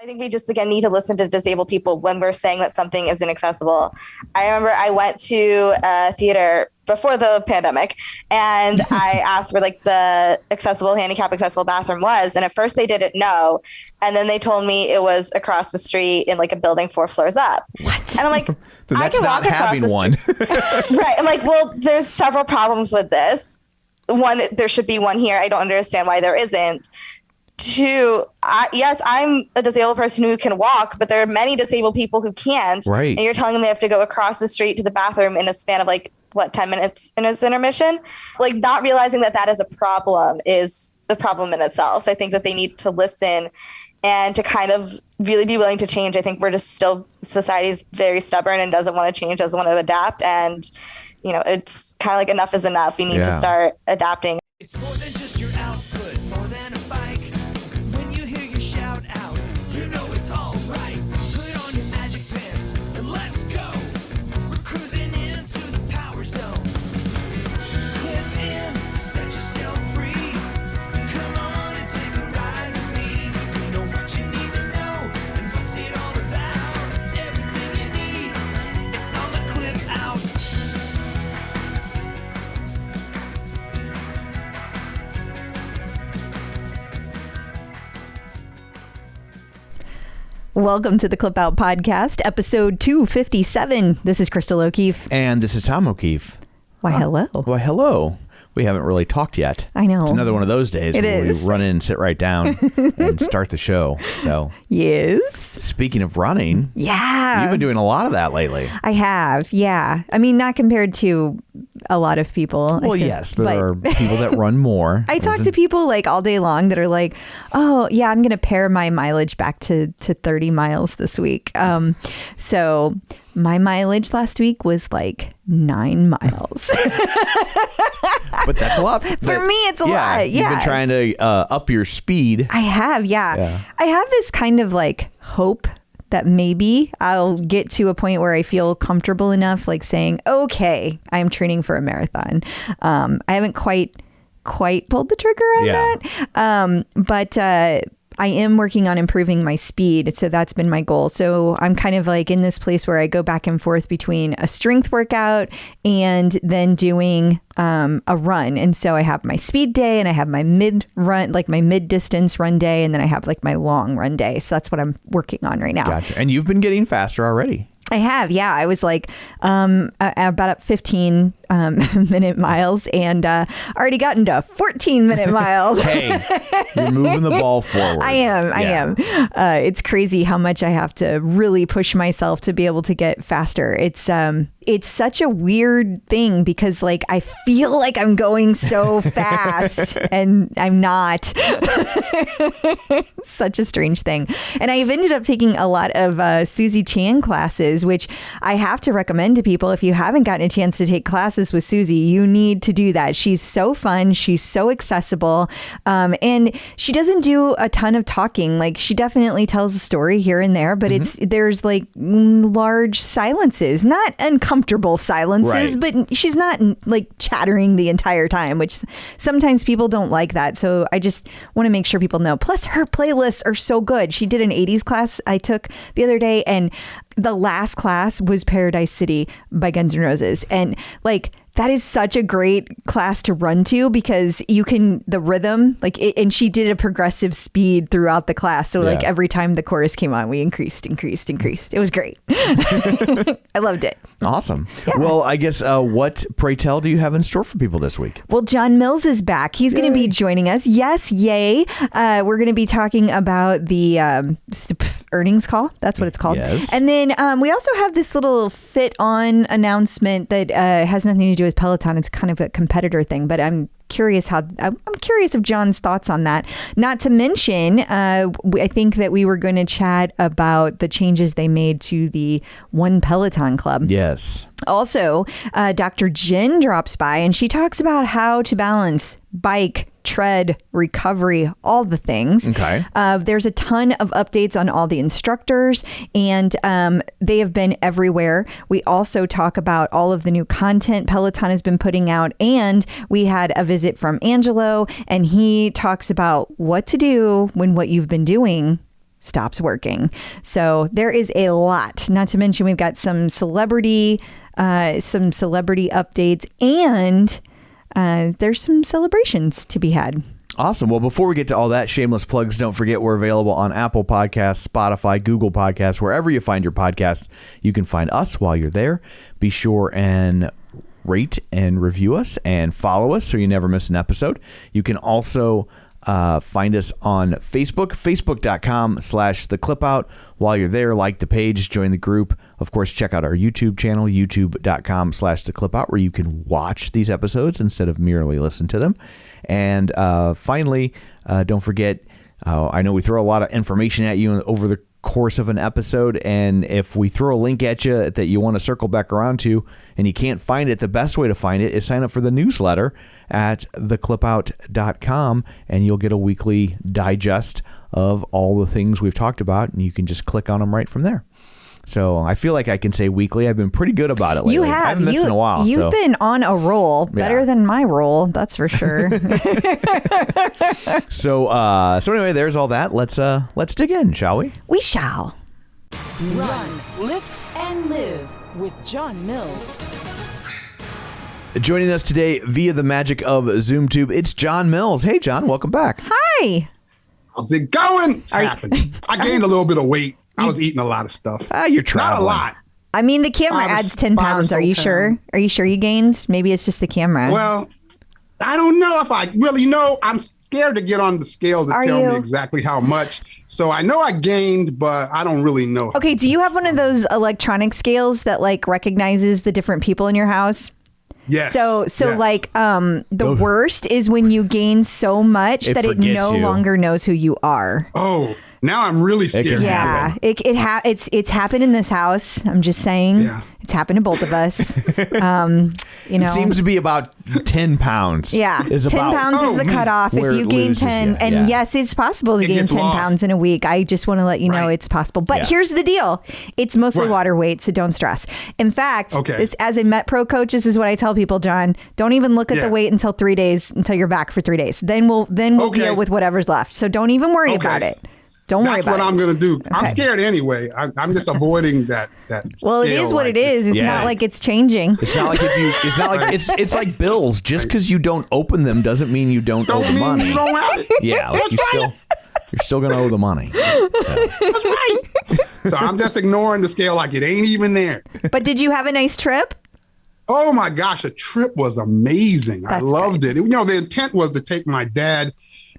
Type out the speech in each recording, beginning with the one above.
I think we just, again, need to listen to disabled people when we're saying that something isn't accessible. I remember I went to a theater before the pandemic and I asked where like the handicap accessible bathroom was. And at first they didn't know. And then they told me it was across the street in like a building 4 floors up. What? And I'm like, I can walk across the one. Right. I'm like, well, there's several problems with this. One, there should be one here. I don't understand why there isn't. 2, yes, I'm a disabled person who can walk, but there are many disabled people who can't. Right. And you're telling them they have to go across the street to the bathroom in a span of 10 minutes in its intermission? Like, not realizing that that is a problem is a problem in itself. So I think that they need to listen and to kind of really be willing to change. I think we're just still, society's very stubborn and doesn't want to change, doesn't want to adapt. And, it's kind of like enough is enough. We need to start adapting. It's more than just your output, more than a bike. When you hear your shout out, you know it's all right. Put on your magic pants and let's go. We're cruising into the power zone. Clip in, set yourself free. Come on and take a ride with me. You know what you need to know and what's it all about. Everything you need, it's on the Clip Out. Welcome to the Clip Out Podcast, episode 257. This is Crystal O'Keefe. And this is Tom O'Keefe. Why, hello. Why, hello. We haven't really talked yet. I know. It's another one of those days where we run in and sit right down and start the show. So, yes. Speaking of running, you've been doing a lot of that lately. I have, yeah. I mean, not compared to a lot of people. Well, yes, there are people that run more. I talk to people like all day long that are like, oh, yeah, I'm going to pare my mileage back to 30 miles this week. So my mileage last week was like 9 miles. But that's a lot. For me, it's a lot. Yeah. You've been trying to up your speed. I have, yeah. I have this kind of like hope that maybe I'll get to a point where I feel comfortable enough, like saying, okay, I'm training for a marathon. I haven't quite pulled the trigger on that. But I am working on improving my speed. So that's been my goal. So I'm kind of like in this place where I go back and forth between a strength workout and then doing a run. And so I have my speed day and I have my mid run, like my mid distance run day. And then I have like my long run day. So that's what I'm working on right now. Gotcha. And you've been getting faster already. I have. Yeah. I was like about at 15 minute miles and already gotten to 14-minute miles. Hey, you're moving the ball forward. I am. It's crazy how much I have to really push myself to be able to get faster. It's such a weird thing because like I feel like I'm going so fast and I'm not. Such a strange thing. And I've ended up taking a lot of Susie Chan classes, which I have to recommend to people. If you haven't gotten a chance to take classes with Susie, you need to do that. She's so fun. She's so accessible. And she doesn't do a ton of talking. Like she definitely tells a story here and there, but there's like large silences, not uncomfortable silences, but she's not like chattering the entire time, which sometimes people don't like that. So I just want to make sure people know. Plus her playlists are so good. She did an 80s class I took the other day and the last class was Paradise City by Guns N' Roses. And like, that is such a great class to run to because you can, the rhythm, like, and she did a progressive speed throughout the class. So like every time the chorus came on, we increased. It was great. I loved it. Awesome. Yeah. Well, I guess what, pray tell, do you have in store for people this week? Well, John Mills is back. He's going to be joining us. Yes. Yay. We're going to be talking about the earnings call. That's what it's called. Yes. And then we also have this little FitOn announcement that has nothing to do with Peloton. It's kind of a competitor thing, but I'm curious of John's thoughts on that. Not to mention, I think that we were going to chat about the changes they made to the One Peloton Club. Yes. Also, Dr. Jen drops by and she talks about how to balance bike, tread, recovery, all the things. Okay. There's a ton of updates on all the instructors and they have been everywhere. We also talk about all of the new content Peloton has been putting out, and we had a visit from Angelo and he talks about what to do when what you've been doing stops working. So there is a lot, not to mention we've got some celebrity updates, and there's some celebrations to be had. Awesome. Well, before we get to all that, shameless plugs, don't forget we're available on Apple Podcasts, Spotify, Google Podcasts, wherever you find your podcasts. You can find us while you're there. Be sure and rate and review us and follow us so you never miss an episode. You can also find us on Facebook, facebook.com/theclipout. While you're there, like the page, join the group. Of course, check out our YouTube channel, youtube.com/theclipout, where you can watch these episodes instead of merely listen to them. And finally, don't forget, I know we throw a lot of information at you over the course of an episode, and if we throw a link at you that you want to circle back around to and you can't find it, the best way to find it is sign up for the newsletter at theclipout.com, and you'll get a weekly digest of all the things we've talked about, and you can just click on them right from there. So I feel like I can say weekly. I've been pretty good about it lately. You have. I haven't missed in a while. You've been on a roll, better than my roll, that's for sure. So anyway, there's all that. Let's dig in, shall we? We shall. Run, lift, and live with John Mills. Joining us today via the magic of ZoomTube, it's John Mills. Hey, John, welcome back. Hi. How's it going? It's happening. I gained a little bit of weight. I was eating a lot of stuff. You're traveling. Not a lot. I mean, the camera adds 10 pounds. Are you sure? Are you sure you gained? Maybe it's just the camera. Well, I don't know if I really know. I'm scared to get on the scale to tell me exactly how much. So I know I gained, but I don't really know. Okay, do you have one of those electronic scales that like recognizes the different people in your house? Yes. So yes. like the worst is when you gain so much that it no longer knows who you are. Oh, now I'm really scared. Yeah, it's happened in this house. I'm just saying, it's happened to both of us. It seems to be about 10 pounds. Yeah, 10 pounds is the cutoff. If you gain 10, and yes, it's possible to gain 10 pounds in a week. I just want to let you know it's possible. But here's the deal: it's mostly water weight, so don't stress. In fact, as a Met Pro coach, this is what I tell people, John. Don't even look at the weight until 3 days, until you're back for 3 days. Then we'll deal with whatever's left. So don't even worry about it. Don't worry about it. That's what I'm going to do. Okay. I'm scared anyway. I'm just avoiding that. Well, it is what it is. It's not like it's changing. It's not like it's like bills. Just because you don't open them doesn't mean you don't owe the money. You don't have it. Yeah, like you're still going to owe the money. So. That's right. So I'm just ignoring the scale like it ain't even there. But did you have a nice trip? Oh my gosh, the trip was amazing. I loved it. The intent was to take my dad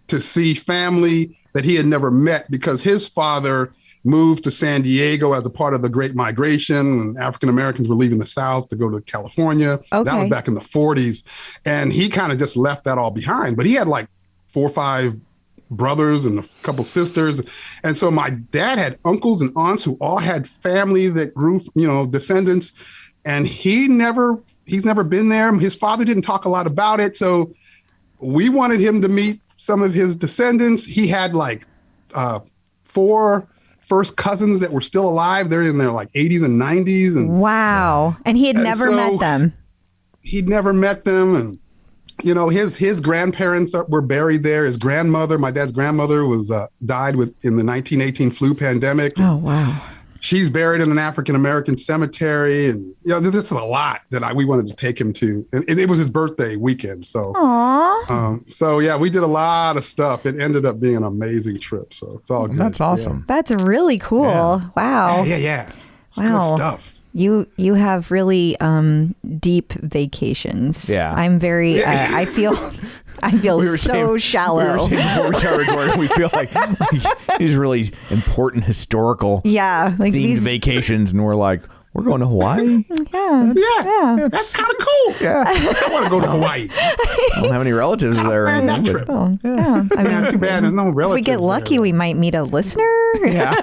to see family that he had never met, because his father moved to San Diego as a part of the Great Migration, and African Americans were leaving the South to go to California. Okay. That was back in the 40s. And he kind of just left that all behind. But he had like 4 or 5 brothers and a couple sisters. And so my dad had uncles and aunts who all had family that grew, descendants. And he's never been there. His father didn't talk a lot about it. So we wanted him to meet some of his descendants. He had like 4 first cousins that were still alive. They're in their like 80s and 90s. And wow. And he had never met them. He'd never met them. And, his grandparents were buried there. His grandmother, my dad's grandmother, was died in the 1918 flu pandemic. Oh, wow. She's buried in an African-American cemetery. And, this is a lot that we wanted to take him to. And it was his birthday weekend. So, we did a lot of stuff. It ended up being an amazing trip. So it's all good. That's awesome. Yeah. That's really cool. Yeah. Wow. Yeah. It's good stuff. You have really deep vacations. Yeah. I'm very, I feel shallow. We were saying before we started recording, we feel like these really important historical themed vacations, and we're like, we're going to Hawaii? Yeah. That's kind of cool. Yeah. I want to go to Hawaii. I don't have any relatives there. That trip. I mean, too bad there's no relatives. If we get lucky, we might meet a listener. Yeah.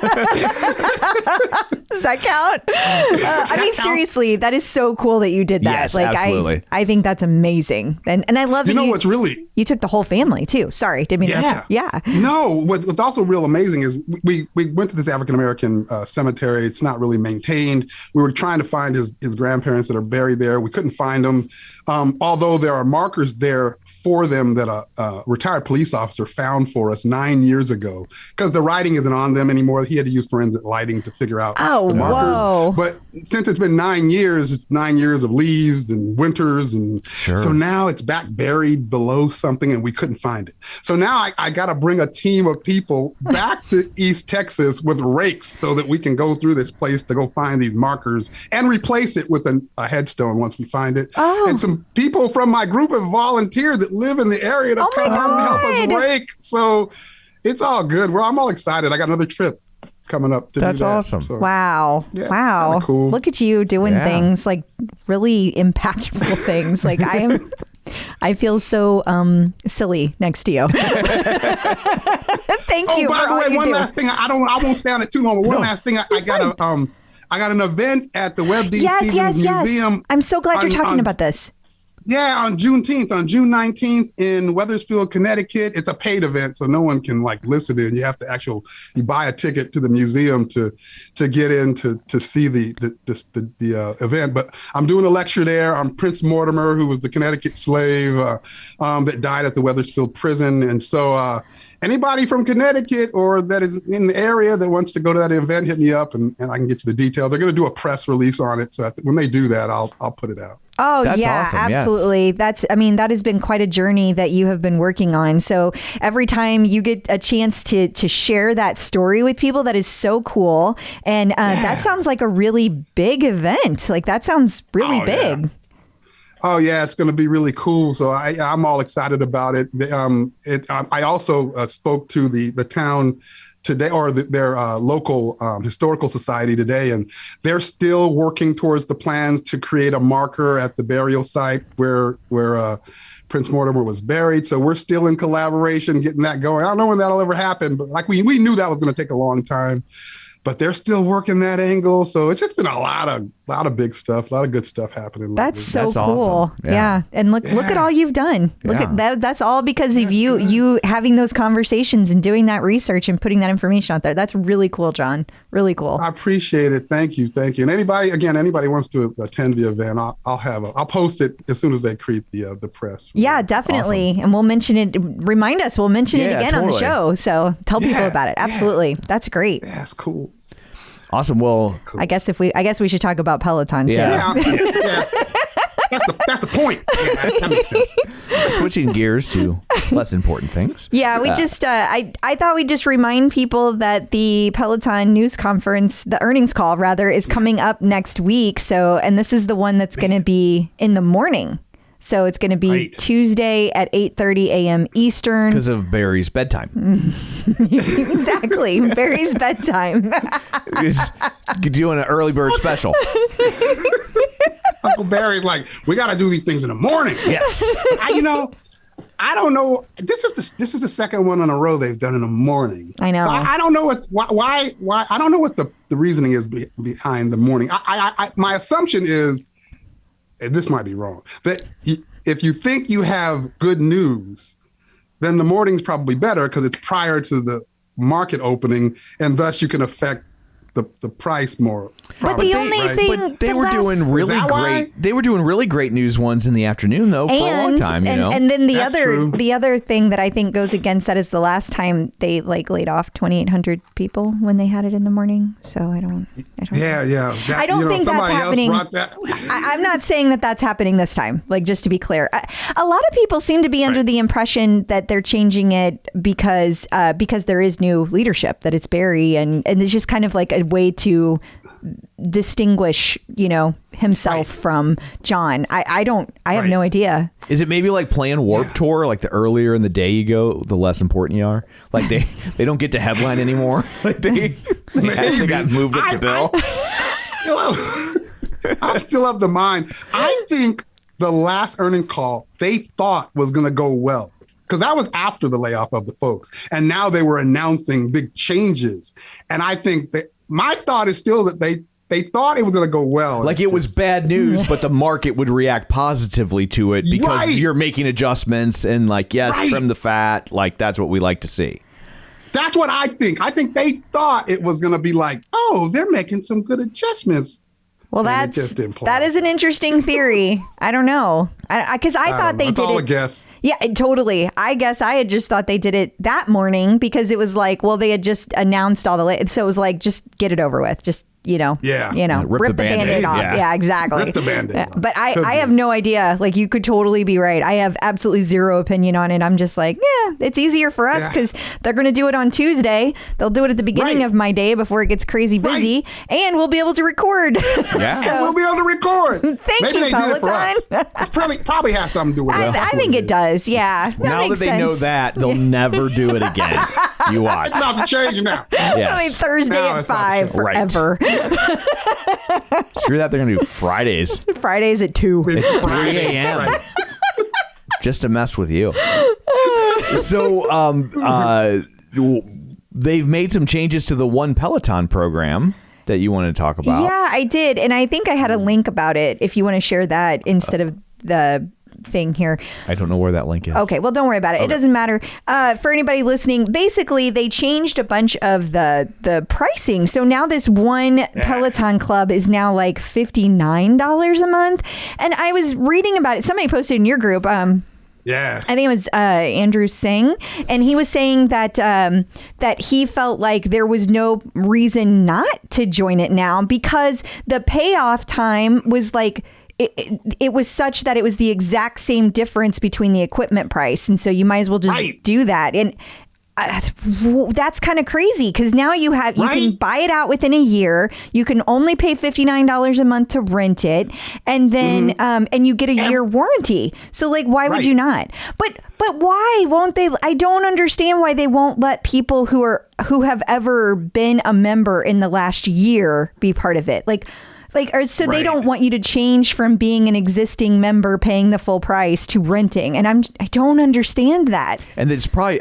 Does that count? I mean, seriously, that is so cool that you did that. Yes, absolutely. I think that's amazing. And I love You know what's really... You took the whole family too. Sorry, didn't mean to. Yeah. No, what's also real amazing is we went to this African-American cemetery. It's not really maintained. We were trying to find his grandparents that are buried there. We couldn't find them. Although there are markers there for them that a retired police officer found for us 9 years ago, because the writing isn't on them anymore. He had to use forensic lighting to figure out the markers. Whoa. But since it's been 9 years, it's 9 years of leaves and winters. And so now it's back buried below something and we couldn't find it. So now I got to bring a team of people back to East Texas with rakes so that we can go through this place to go find these markers and replace it with a headstone once we find it. And some people from my group have volunteered that live in the area to come and help us rake. So it's all good. I'm all excited. I got another trip coming up to do that. That's awesome. So, wow. yeah, Wow. cool. Look at you doing things like really impactful things. Like I feel so silly next to you. Thank you. By the way, one last thing. I won't stay on it too long. But one last thing. I got an event at the Webb D. Stevens Museum. I'm so glad you're talking about this. Yeah, on June 19th in Wethersfield, Connecticut. It's a paid event, so no one can listen in. You have to you buy a ticket to the museum to get in to see the event. But I'm doing a lecture there on Prince Mortimer, who was the Connecticut slave that died at the Wethersfield prison. And so anybody from Connecticut or that is in the area that wants to go to that event, hit me up and I can get you the detail. They're going to do a press release on it. So when they do that, I'll put it out. Oh, That's yeah, awesome. absolutely. Yes. That has been quite a journey that you have been working on. So every time you get a chance to share that story with people, that is so cool. And that sounds like a really big event. Like that sounds really big. Yeah. Oh, yeah, it's going to be really cool. So I'm all excited about it. I also spoke to the town today, or their local historical society today, and they're still working towards the plans to create a marker at the burial site where Prince Mortimer was buried. So we're still in collaboration, getting that going. I don't know when that'll ever happen, but we knew that was going to take a long time. But they're still working that angle. So it's just been a lot of big stuff, a lot of good stuff happening. That's so That's cool. awesome. Yeah. And look at all you've done. Look at that. That's all because of you having those conversations and doing that research and putting that information out there. That's really cool, John. Really cool. I appreciate it. Thank you. And anybody wants to attend the event, I'll post it as soon as they create the press. Yeah, definitely. Awesome. And we'll mention it. Remind us. We'll mention it again on the show. So tell people about it. Absolutely. Yeah. That's great. That's cool. Awesome. Well, cool. I guess we should talk about Peloton too. Yeah. That's the point. Yeah, that makes sense. Switching gears to less important things. Yeah, we just I thought we'd just remind people that the Peloton news conference, the earnings call rather, is coming up next week. So, and this is the one that's going to be in the morning. So it's going to be Tuesday at 8:30 a.m. Eastern. Because of Barry's bedtime. Exactly. Barry's bedtime. You're doing an early bird special. Uncle Barry's like, we got to do these things in the morning. Yes. I don't know. This is the second one in a row they've done in the morning. I know. I don't know why. I don't know what the reasoning is behind the morning. My assumption is, and this might be wrong, that if you think you have good news, then the morning's probably better because it's prior to the market opening, and thus you can affect the price more. But the only thing, but they were doing really great. Why? They were doing really great news ones in the afternoon, though, for a long time. And then That's true. the other thing that I think goes against that is the last time they laid off 2,800 people when they had it in the morning. So I don't. Yeah. I don't think that's happening. I'm not saying that that's happening this time. Just to be clear, a lot of people seem to be under the impression that they're changing it because there is new leadership, that it's Barry, and it's just kind of like a way to distinguish, himself from John. I have no idea. Is it maybe like playing Warped Tour? Like the earlier in the day you go, the less important you are. Like they don't get to headline anymore. Like they got moved up the bill. I'm still of the mind. I think the last earnings call they thought was going to go well. because that was after the layoff of the folks. And now they were announcing big changes. And I think that my thought is still that they thought it was going to go well. Like it was bad news, but the market would react positively to it because you're making adjustments and like, yes, trim the fat. Like that's what we like to see. That's what I think. I think they thought it was going to be like, oh, they're making some good adjustments. Well, that is an interesting theory. I don't know. Because I thought they did it. That's all a guess. Yeah, totally. I guess I had just thought they did it that morning because it was like, well, they had just announced all the, so it was like, just get it over with. Just, rip the Band-Aid off. Yeah, exactly. Rip the Band-Aid off. But I have no idea. Like, you could totally be right. I have absolutely zero opinion on it. I'm just like, it's easier for us because they're going to do it on Tuesday. They'll do it at the beginning of my day before it gets crazy busy. And we'll be able to record. Yeah. So, we'll be able to record. Maybe they Peloton. Did it for us. It probably has something to do with it. I think it does. Yeah. Now that they know that, they'll never do it again. You watch. It's about to change now. Yes. I mean, Thursday at 5 forever. Screw that. They're going to do Fridays. Fridays at 2. At 3 a.m. Just to mess with you. So they've made some changes to the One Peloton program that you want to talk about. Yeah, I did. And I think I had a link about it if you want to share that instead of the thing here. I don't know where that link is. Okay, well, don't worry about it. Okay. It doesn't matter. For anybody listening, basically, they changed a bunch of the pricing. So now this one Peloton club is now like $59 a month. And I was reading about it. Somebody posted in your group. Yeah, I think it was Andrew Singh, and he was saying that that he felt like there was no reason not to join it now because the payoff time was like it was such that it was the exact same difference between the equipment price, and so you might as well just do that. And that's kind of crazy because now you can buy it out within a year. You can only pay $59 a month to rent it, and then and you get a year warranty. So like, why would you not? But why won't they? I don't understand why they won't let people who have ever been a member in the last year be part of it. They don't want you to change from being an existing member paying the full price to renting, and I don't understand that. And it's probably.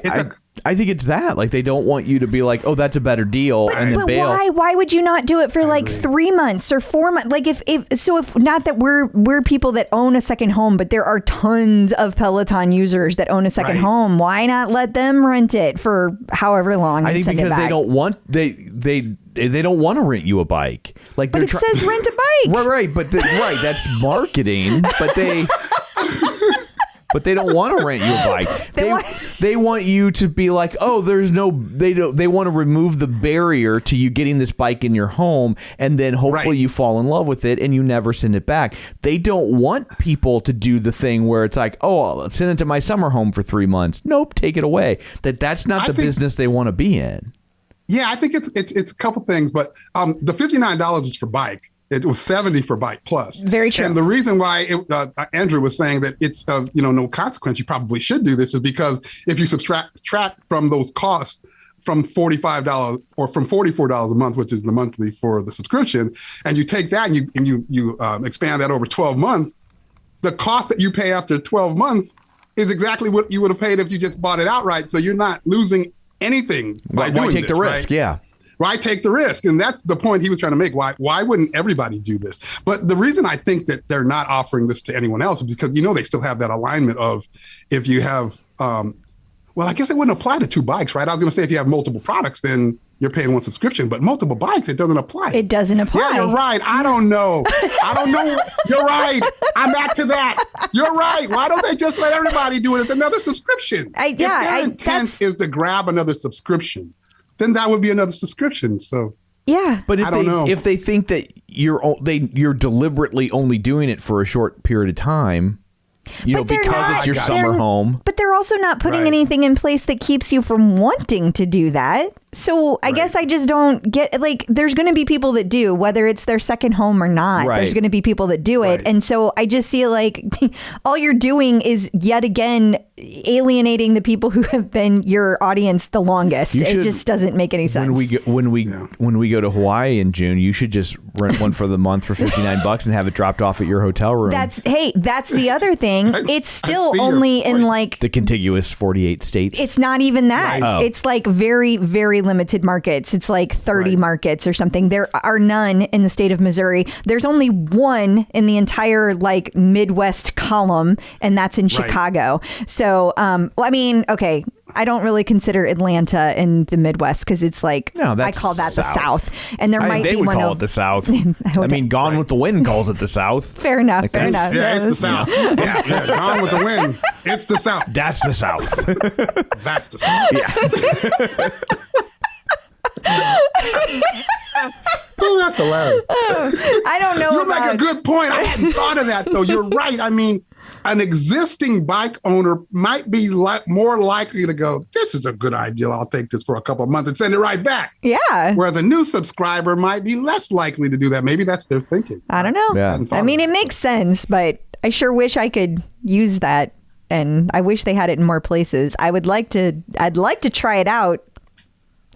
I think it's that. Like, they don't want you to be like, oh, that's a better deal, and then bail. Why would you not do it for like 3 months or 4 months? Like, if not that we're people that own a second home, but there are tons of Peloton users that own a second home. Why not let them rent it for however long? I think because they don't want they don't want to rent you a bike. Like, but it says rent a bike. Right, but that's marketing. But they don't want to rent you a bike. They want you to be like, oh, they want to remove the barrier to you getting this bike in your home, and then hopefully you fall in love with it and you never send it back. They don't want people to do the thing where it's like, oh, I'll send it to my summer home for 3 months. Nope, take it away. That's not the business they want to be in. Yeah, I think it's a couple things, but the $59 is for bike. It was $70 for bike plus. Very true. And the reason why Andrew was saying that it's no consequence, you probably should do this, is because if you subtract from those costs from $45 or from $44 a month, which is the monthly for the subscription, and you take that and you expand that over 12 months, the cost that you pay after 12 months is exactly what you would have paid if you just bought it outright. So you're not losing anything by doing this. Why take the risk? Right? Yeah. Why take the risk? And that's the point he was trying to make. Why wouldn't everybody do this? But the reason I think that they're not offering this to anyone else is because, they still have that alignment of if you have, I guess it wouldn't apply to 2 bikes, right? I was going to say if you have multiple products, then you're paying one subscription, but multiple bikes, it doesn't apply. It doesn't apply. Yeah, you're right. I don't know. You're right. I'm back to that. You're right. Why don't they just let everybody do it? It's another subscription. If their intent is to grab another subscription, then that would be another subscription. So yeah, but if they think that you're deliberately only doing it for a short period of time, because it's your summer home. But they're also not putting anything in place that keeps you from wanting to do that. So I guess I just don't get, like, there's going to be people that do, whether it's their second home or not. Right. There's going to be people that do it. Right. And so I just see like all you're doing is yet again alienating the people who have been your audience the longest. It just doesn't make any sense. When we go to Hawaii in June, you should just rent one for the month for $59 and have it dropped off at your hotel room. That's the other thing. It's still see your only in point. like the contiguous 48 states. it's not even that. Right. Oh. It's like very, very limited markets. It's like 30 Right. markets or something. There are none in the state of Missouri. There's only one in the entire like Midwest column, and that's in Chicago. So, well, I mean, okay, I don't really consider Atlanta in the Midwest because it's like, No, I that's call that the South. South. And there might they be would one call of it the South. I mean, Gone with the Wind calls it the South. Fair enough. Fair that's- enough. Yeah, it's the Yes. South. Yeah, Gone with the Wind. It's the South. That's the South. That's the South. Yeah. Oh, that's hilarious. I don't know. You make a good point. I hadn't thought of that, though. You're right. I mean, an existing bike owner might be more likely to go, this is a good idea. I'll take this for a couple of months and send it right back. Yeah. Whereas a new subscriber might be less likely to do that. Maybe that's their thinking. I don't know. Yeah. I mean, it makes sense, but I sure wish I could use that. And I wish they had it in more places. I'd like to try it out.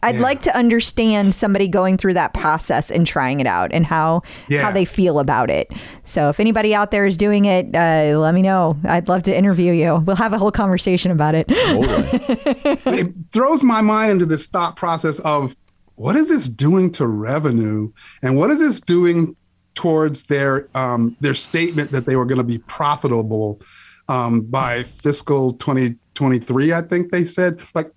I'd like to understand somebody going through that process and trying it out and how they feel about it. So if anybody out there is doing it, let me know. I'd love to interview you. We'll have a whole conversation about it. Totally. It throws my mind into this thought process of what is this doing to revenue, and what is this doing towards their statement that they were going to be profitable by fiscal 2023. I think they said like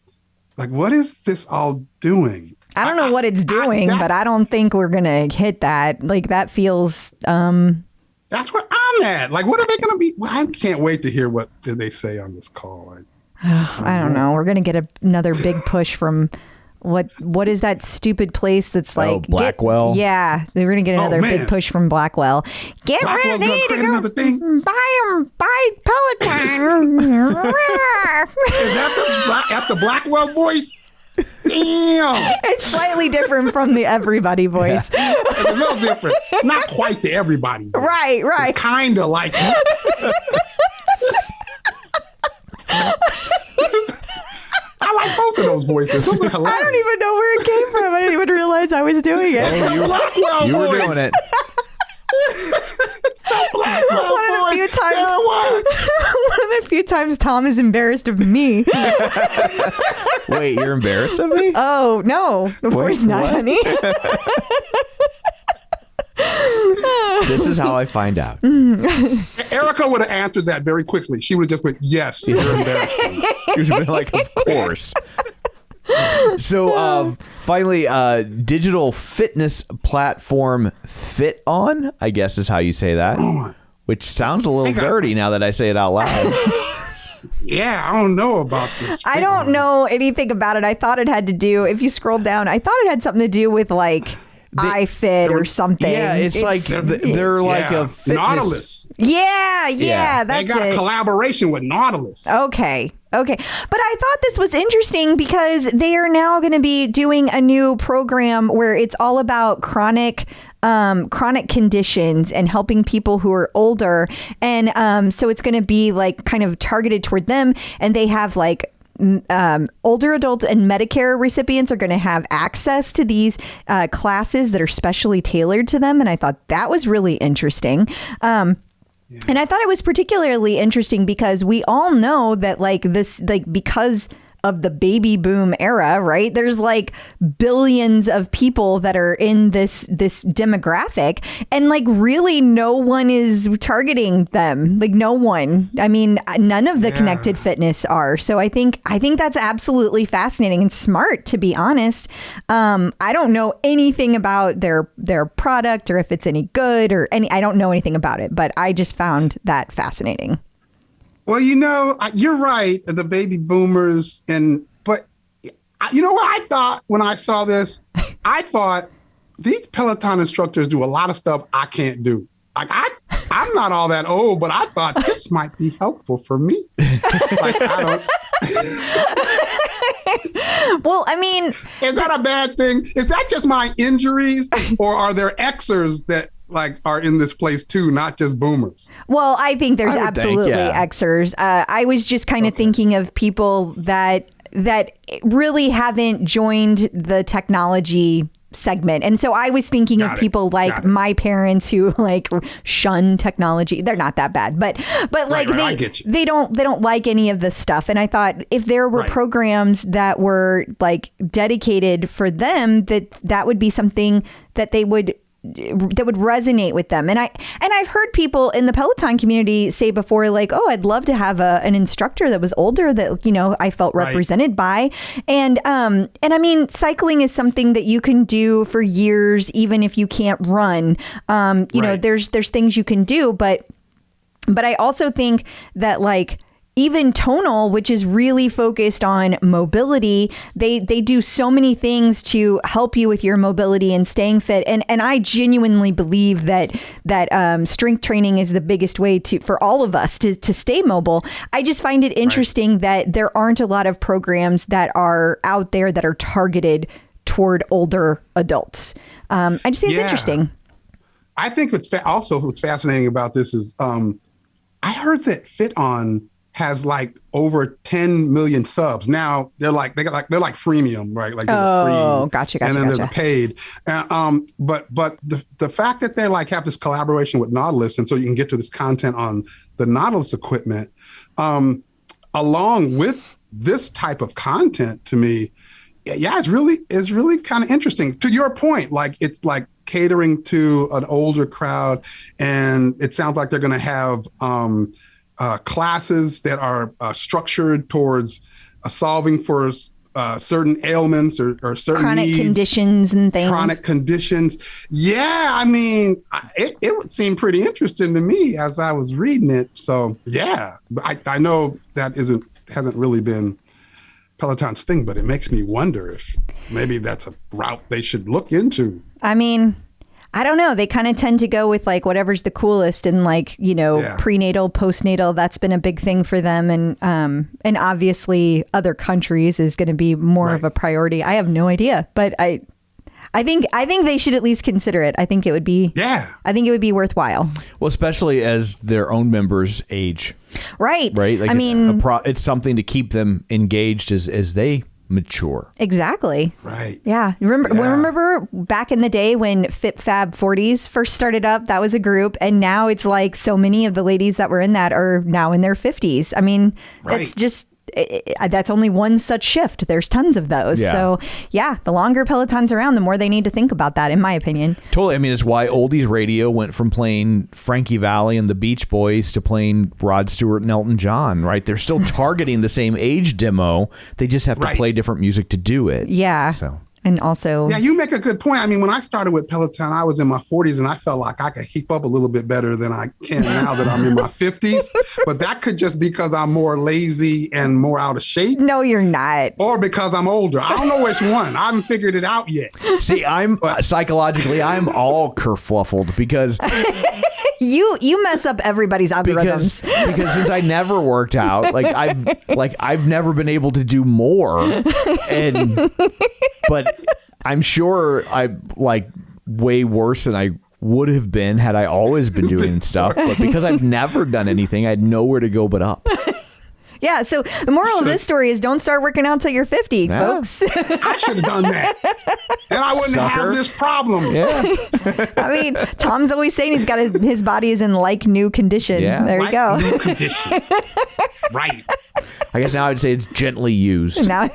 what is this all doing? I don't know what it's doing, but I don't think we're going to hit that. Like that feels That's where I'm at. Like, what are they going to be? Well, I can't wait to hear what did they say on this call. I don't know. We're going to get another big push from what is that stupid place that's like Blackwell? Yeah, we're going to get another big push from Blackwell. Get Blackwell's ready gonna to create go another thing. buy Peloton. That's the Blackwell voice? Damn. It's slightly different from the everybody voice. It's a little different. Not quite the everybody voice. Right. Kind of like I like both of those voices. Those are hilarious. I don't even know where it came from. I didn't even realize I was doing it. Oh, you were doing it. One of the few times Tom is embarrassed of me. Wait, you're embarrassed of me? Oh, no. Of course not, what? honey. This is how I find out. Erica would have answered that very quickly. She would have just went, yes, you're embarrassing. You've been like, of course. So finally, digital fitness platform FitOn, I guess is how you say that, which sounds a little dirty now that I say it out loud. Yeah, I don't know about this. I don't know anything about it. I thought it had to do, if you scroll down, I thought it had something to do with like iFit or something. Yeah, it's like they're like a fitness. Nautilus. Yeah, They that's got a it. collaboration with Nautilus. Okay. But I thought this was interesting because they are now going to be doing a new program where it's all about chronic conditions and helping people who are older. And so it's going to be like kind of targeted toward them. And they have like older adults and Medicare recipients are going to have access to these classes that are specially tailored to them. And I thought that was really interesting. And I thought it was particularly interesting because we all know that like this, like because of the baby boom era, right? There's like billions of people that are in this demographic, and like really no one is targeting them. Like no one. I mean, none of the connected fitness are. So I think that's absolutely fascinating and smart, to be honest. I don't know anything about their product or if it's any good or I don't know anything about it, but I just found that fascinating. Well, you know, you're right. The baby boomers, but you know what I thought when I saw this? I thought these Peloton instructors do a lot of stuff I can't do. Like I'm not all that old, but I thought this might be helpful for me. Like I don't. Well, I mean, is that a bad thing? Is that just my injuries, or are there Xers that like are in this place too, not just boomers? well, I think there's I would absolutely think, yeah. Xers. I was just kind of thinking of people that really haven't joined the technology segment. And so I was thinking of people like my parents who like shun technology. They're not that bad, but like I get you. they don't like any of this stuff. And I thought if there were programs that were like dedicated for them, that would be something that would resonate with them. And I've heard people in the Peloton community say before, like, oh, I'd love to have an instructor that was older that, you know, I felt represented by. And I mean, cycling is something that you can do for years, even if you can't run. You know, there's things you can do, but I also think that like, even Tonal, which is really focused on mobility, they do so many things to help you with your mobility and staying fit. And I genuinely believe that strength training is the biggest way for all of us to stay mobile. I just find it interesting that there aren't a lot of programs that are out there that are targeted toward older adults. I just think it's interesting. I think what's fascinating about this is I heard that FitOn has like over 10 million subs. Now they're like freemium, right? Like free. Gotcha. And then there's the paid. But the fact that they like have this collaboration with Nautilus, and so you can get to this content on the Nautilus equipment, along with this type of content, to me, it's really kind of interesting. To your point, like it's like catering to an older crowd, and it sounds like they're going to have classes that are structured towards solving for certain ailments or certain chronic needs, conditions and things. Chronic conditions. Yeah, I mean, it would seem pretty interesting to me as I was reading it. So yeah, I know that hasn't really been Peloton's thing, but it makes me wonder if maybe that's a route they should look into. I mean, I don't know. They kind of tend to go with like whatever's the coolest, and like, you know, prenatal, postnatal, that's been a big thing for them. And obviously other countries is going to be more of a priority. I have no idea, but I think they should at least consider it. I think it would be worthwhile. Well, especially as their own members age. Right. Like, I mean, it's something to keep them engaged as they mature. Exactly. Right. Yeah. Remember back in the day when FitFab 40s first started up, that was a group. And now it's like so many of the ladies that were in that are now in their 50s. I mean, that's just, that's only one such shift. There's tons of those. Yeah. So yeah, the longer Peloton's around, the more they need to think about that, in my opinion. Totally. I mean, it's why Oldies Radio went from playing Frankie Valli and the Beach Boys to playing Rod Stewart and Elton John, right? They're still targeting the same age demo. They just have to play different music to do it. Yeah. So. And also... Yeah, you make a good point. I mean, when I started with Peloton, I was in my 40s and I felt like I could keep up a little bit better than I can now that I'm in my 50s. But that could just be because I'm more lazy and more out of shape. No, you're not. Or because I'm older. I don't know which one. I haven't figured it out yet. See, psychologically, I'm all kerfluffled because... You mess up everybody's algorithms because since I never worked out, I've never been able to do more, but I'm sure I'm like way worse than I would have been had I always been doing stuff. But because I've never done anything, I had nowhere to go but up. Yeah, so the moral of this story is don't start working out till you're 50, folks. I should have done that. And I wouldn't have this problem. Yeah. I mean, Tom's always saying he's got his body is in like new condition. Yeah. There you go. New condition. Right. I guess now I'd say it's gently used. Now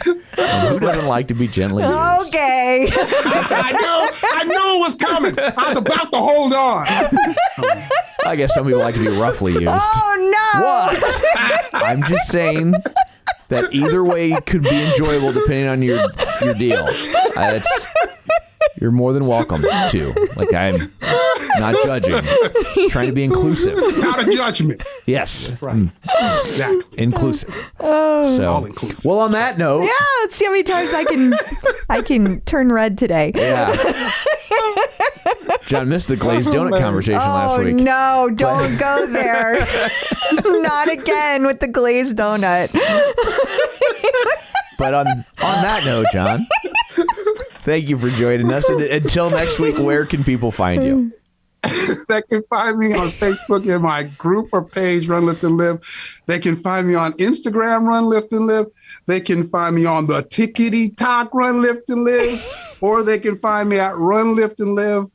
who doesn't like to be gently used? Okay. I knew it was coming. I was about to hold on. I guess some people like to be roughly used. Oh, no. What? I'm just saying that either way could be enjoyable depending on your deal. You're more than welcome to. Like, I'm not judging. Just trying to be inclusive. Not a judgment. Yes. That's right. Exactly. Inclusive. All inclusive. Well, on that note. Yeah, let's see how many times I can turn red today. Yeah. John missed the glazed donut conversation last week. No, don't go there. Not again with the glazed donut. But on that note, John, thank you for joining us. And until next week, where can people find you? They can find me on Facebook in my group or page, Run, Lift, and Live. They can find me on Instagram, Run, Lift, and Live. They can find me on the tickety-tock, Run, Lift, and Live. Or they can find me at Run, Lift, and Live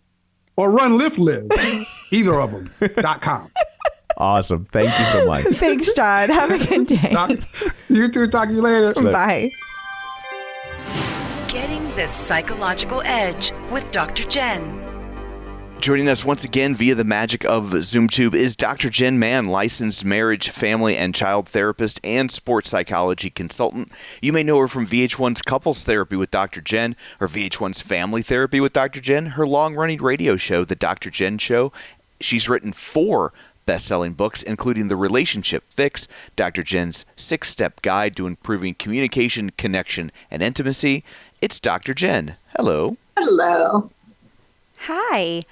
or Run, Lift, Live, either of them, .com. Awesome. Thank you so much. Thanks, John. Have a good day. You too. Talk to you later. Bye. Getting the psychological edge with Dr. Jen. Joining us once again via the magic of ZoomTube is Dr. Jen Mann, licensed marriage, family, and child therapist and sports psychology consultant. You may know her from VH1's Couples Therapy with Dr. Jen or VH1's Family Therapy with Dr. Jen, her long-running radio show, The Dr. Jen Show. She's written 4 best-selling books, including The Relationship Fix, Dr. Jen's 6-Step Guide to Improving Communication, Connection, and Intimacy. It's Dr. Jen. Hello. Hello. Hi.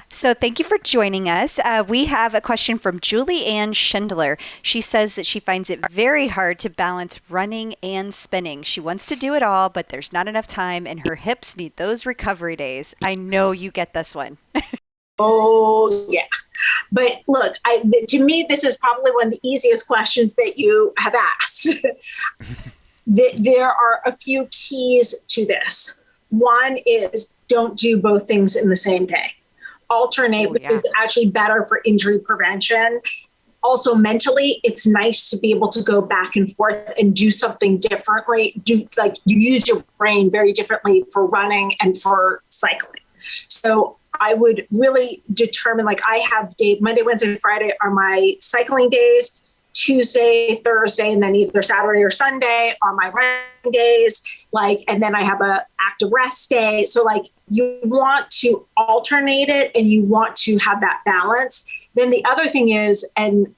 So thank you for joining us. We have a question from Julie Ann Schindler. She says that she finds it very hard to balance running and spinning. She wants to do it all, but there's not enough time, and her hips need those recovery days. I know you get this one. Oh, yeah. But look, to me, this is probably one of the easiest questions that you have asked. There are a few keys to this. One is don't do both things in the same day. Alternate, which is actually better for injury prevention. Also mentally, it's nice to be able to go back and forth and do something differently. You use your brain very differently for running and for cycling. So I would really determine, I have Monday, Wednesday, Friday are my cycling days. Tuesday, Thursday, and then either Saturday or Sunday are my running days. And then I have a active rest day. So you want to alternate it and you want to have that balance. Then the other thing is, and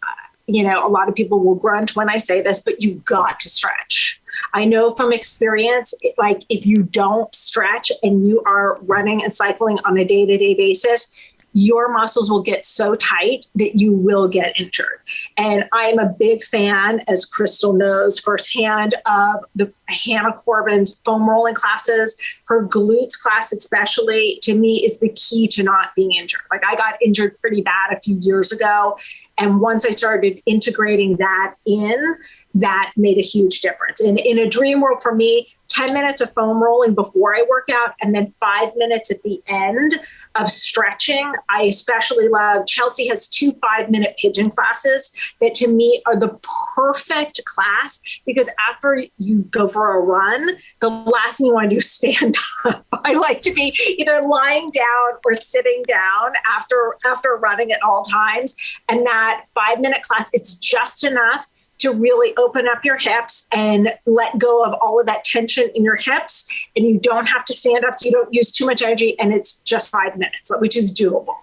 a lot of people will grunt when I say this, but you've got to stretch. I know from experience, if you don't stretch and you are running and cycling on a day-to-day basis, your muscles will get so tight that you will get injured. And I'm a big fan, as Crystal knows firsthand, of the Hannah Corbin's foam rolling classes. Her glutes class especially, to me, is the key to not being injured. I got injured pretty bad a few years ago. And once I started integrating that in, that made a huge difference. And in a dream world for me, 10 minutes of foam rolling before I work out, and then 5 minutes at the end of stretching. I especially love, Chelsea has 2 5-minute pigeon classes that to me are the perfect class, because after you go for a run, the last thing you want to do is stand up. I like to be either lying down or sitting down after running at all times. And that 5-minute class, it's just enough to really open up your hips and let go of all of that tension in your hips. And you don't have to stand up, so you don't use too much energy. And it's just 5 minutes, which is doable.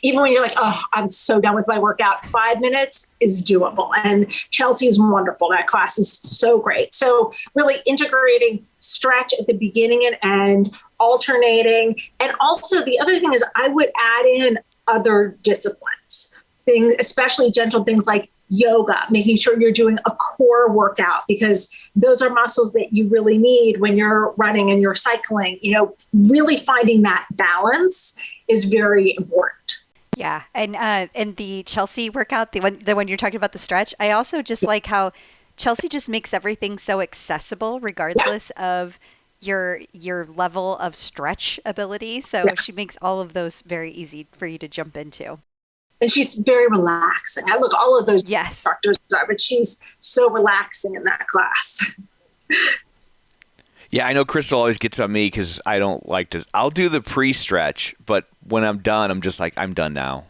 Even when you're oh, I'm so done with my workout, 5 minutes is doable. And Chelsea is wonderful. That class is so great. So really integrating stretch at the beginning and end, alternating. And also the other thing is I would add in other disciplines, especially gentle things like yoga, making sure you're doing a core workout, because those are muscles that you really need when you're running and you're cycling. Really finding that balance is very important. Yeah. And the Chelsea workout, the one you're talking about, the stretch, I also just like how Chelsea just makes everything so accessible regardless of your level of stretch ability. So she makes all of those very easy for you to jump into. And she's very relaxing. I look, all of those instructors are, but she's so relaxing in that class. Yeah, I know Crystal always gets on me because I don't like to. I'll do the pre-stretch, but when I'm done, I'm just I'm done now.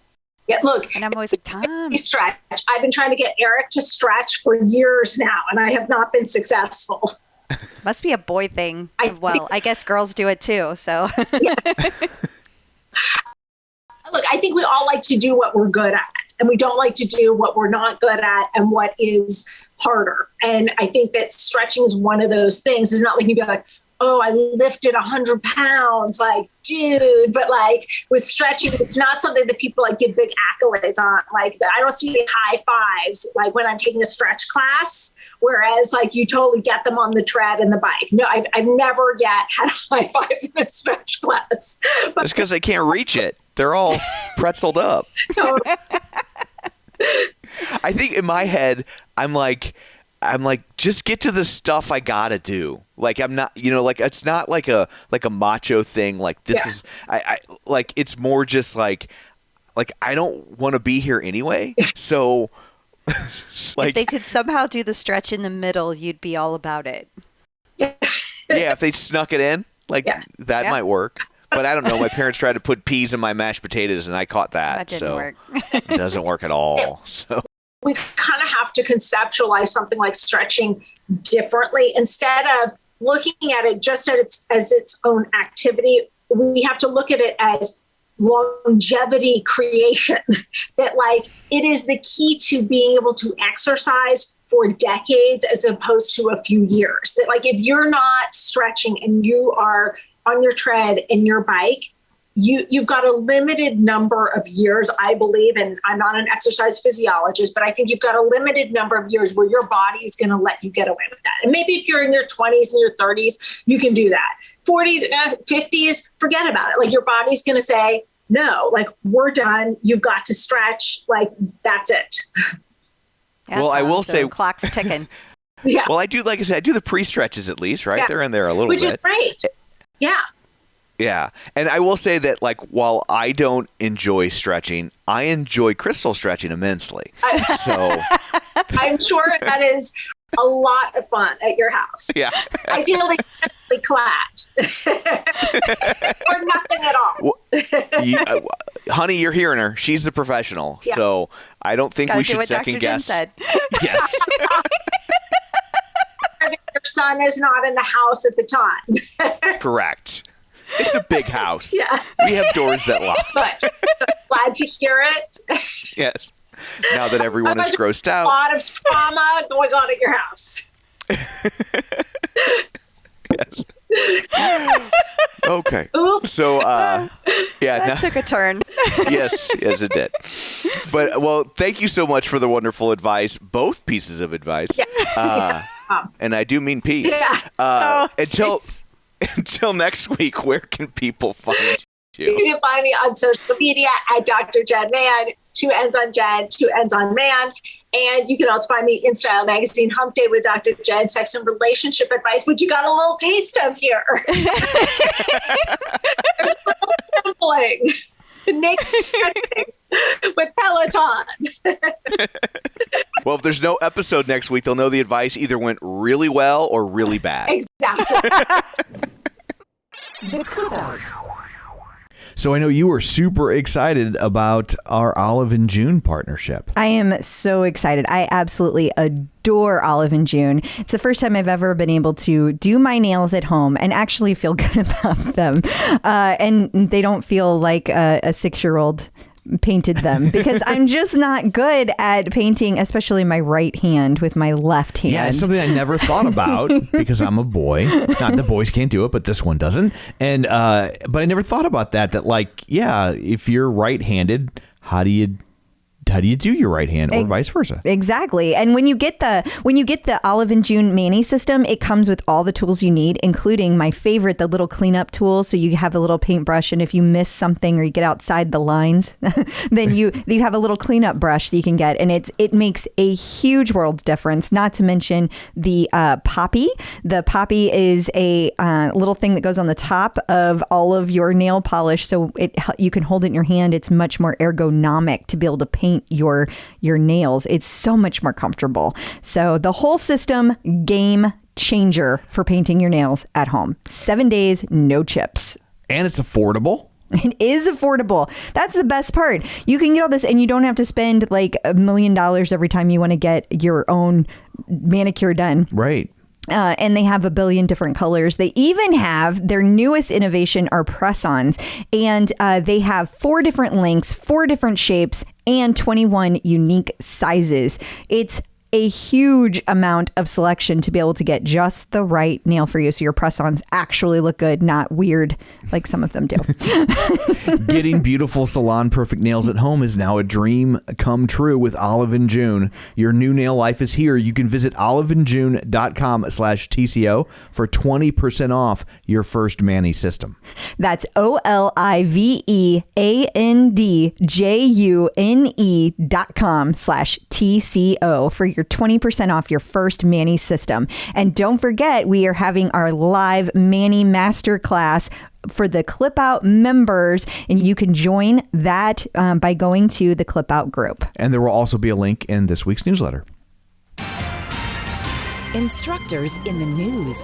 Yeah, look. And I'm always Tom. Stretch. I've been trying to get Eric to stretch for years now, and I have not been successful. Must be a boy thing. I guess girls do it too, so. Yeah. Look, I think we all like to do what we're good at, and we don't like to do what we're not good at and what is harder. And I think that stretching is one of those things. It's not like you be oh, I lifted 100 pounds. dude. But like with stretching, it's not something that people like give big accolades on. Like I don't see the high fives like when I'm taking a stretch class. Whereas like you totally get them on the tread and the bike. No, I've never yet had high fives in a stretch class. But It's because they can't reach it. They're all pretzeled up. totally. I think in my head, I'm like, just get to the stuff I gotta do. Like I'm not, like it's not like a macho thing. Like this is, I like it's more just like I don't want to be here anyway. So, like If they could somehow do the stretch in the middle, you'd be all about it. yeah, if they snuck it in, like that might work. But I don't know. My parents tried to put peas in my mashed potatoes, and I caught that. That didn't so work. It doesn't work at all. So. We kind of have to conceptualize something like stretching differently. Instead of looking at it just as its own activity, we have to look at it as longevity creation. That like it is the key to being able to exercise for decades as opposed to a few years. That like if you're not stretching and you are on your tread and your bike, you've got a limited number of years, I believe, and I'm not an exercise physiologist, but I think you've got a limited number of years where your body is going to let you get away with that. And maybe if you're in your 20s and your 30s, you can do that. 40s, 50s, forget about it. Like your body's going to say, no, like we're done. You've got to stretch. Like that's it. Yeah, Well, I will so say- clock's ticking. Yeah. Well, I do, like I said, I do the pre-stretches at least, right? Yeah. They're in there a little Which bit. is great. Yeah. Yeah. And I will say that, like, while I don't enjoy stretching, I enjoy crystal stretching immensely. So, I'm sure that is a lot of fun at your house. yeah. Ideally clad. Or nothing at all. Honey, you're hearing her. She's the professional. Yeah. So I don't think Gotta we do should what Dr. second Jen guess. said. Yes. Your son is not in the house at the time. Correct. It's a big house. Yeah. We have doors that lock. But glad to hear it. Yes. Now that everyone is grossed A out. lot of trauma going on at your house. Yes. Okay. Oops. So, yeah. That took a turn. Yes, it did. But, well, thank you so much for the wonderful advice, both pieces of advice. Yeah. And I do mean peace. Yeah. Until next week, where can people find You you? can find me on social media at Dr. Jen Mann, 2 N's on Jen, 2 N's on Mann. And you can also find me in Style Magazine, Hump Day with Dr. Jen, sex and relationship advice, which you got a little taste of here. There's a little sampling. Naked stretching with Peloton. Well, if there's no episode next week, they'll know the advice either went really well or really bad. Exactly. The Clip Out. So I know you were super excited about our Olive and June partnership. I am so excited. I absolutely adore Olive and June. It's the first time I've ever been able to do my nails at home and actually feel good about them. And they don't feel like a 6-year-old painted them because I'm just not good at painting, especially my right hand with my left hand. Yeah, it's something I never thought about because I'm a boy. Not that boys can't do it, but this one doesn't. And but I never thought about that. That like, yeah, if you're right-handed, how do you do your right hand or vice versa? Exactly. And when you get the Olive and June Mani system, it comes with all the tools you need, including my favorite, the little cleanup tool. So you have a little paintbrush, and if you miss something or you get outside the lines, then you have a little cleanup brush that you can get, and it makes a huge world's difference. Not to mention the poppy. The poppy is a little thing that goes on the top of all of your nail polish, so you can hold it in your hand. It's much more ergonomic to be able to paint your nails. It's so much more comfortable. So the whole system, game changer for painting your nails at home. 7 days, no chips. And it's affordable. It is affordable. That's the best part. You can get all this and you don't have to spend like $1 million every time you want to get your own manicure done. Right. And they have a billion different colors. They even have their newest innovation are press-ons. And they have 4 different lengths, 4 different shapes, and 21 unique sizes. It's a huge amount of selection to be able to get just the right nail for you. So your press-ons actually look good, not weird like some of them do. Getting beautiful salon perfect nails at home is now a dream come true with Olive & June. Your new nail life is here. You can visit oliveandjune.com/TCO for 20% off your first Manny system. That's OLIVEANDJUNE.com/TCO for your 20% off your first Manny system. And don't forget, we are having our live Manny Masterclass for the Clip Out members, and you can join that by going to the Clip Out group. And there will also be a link in this week's newsletter. Instructors in the news.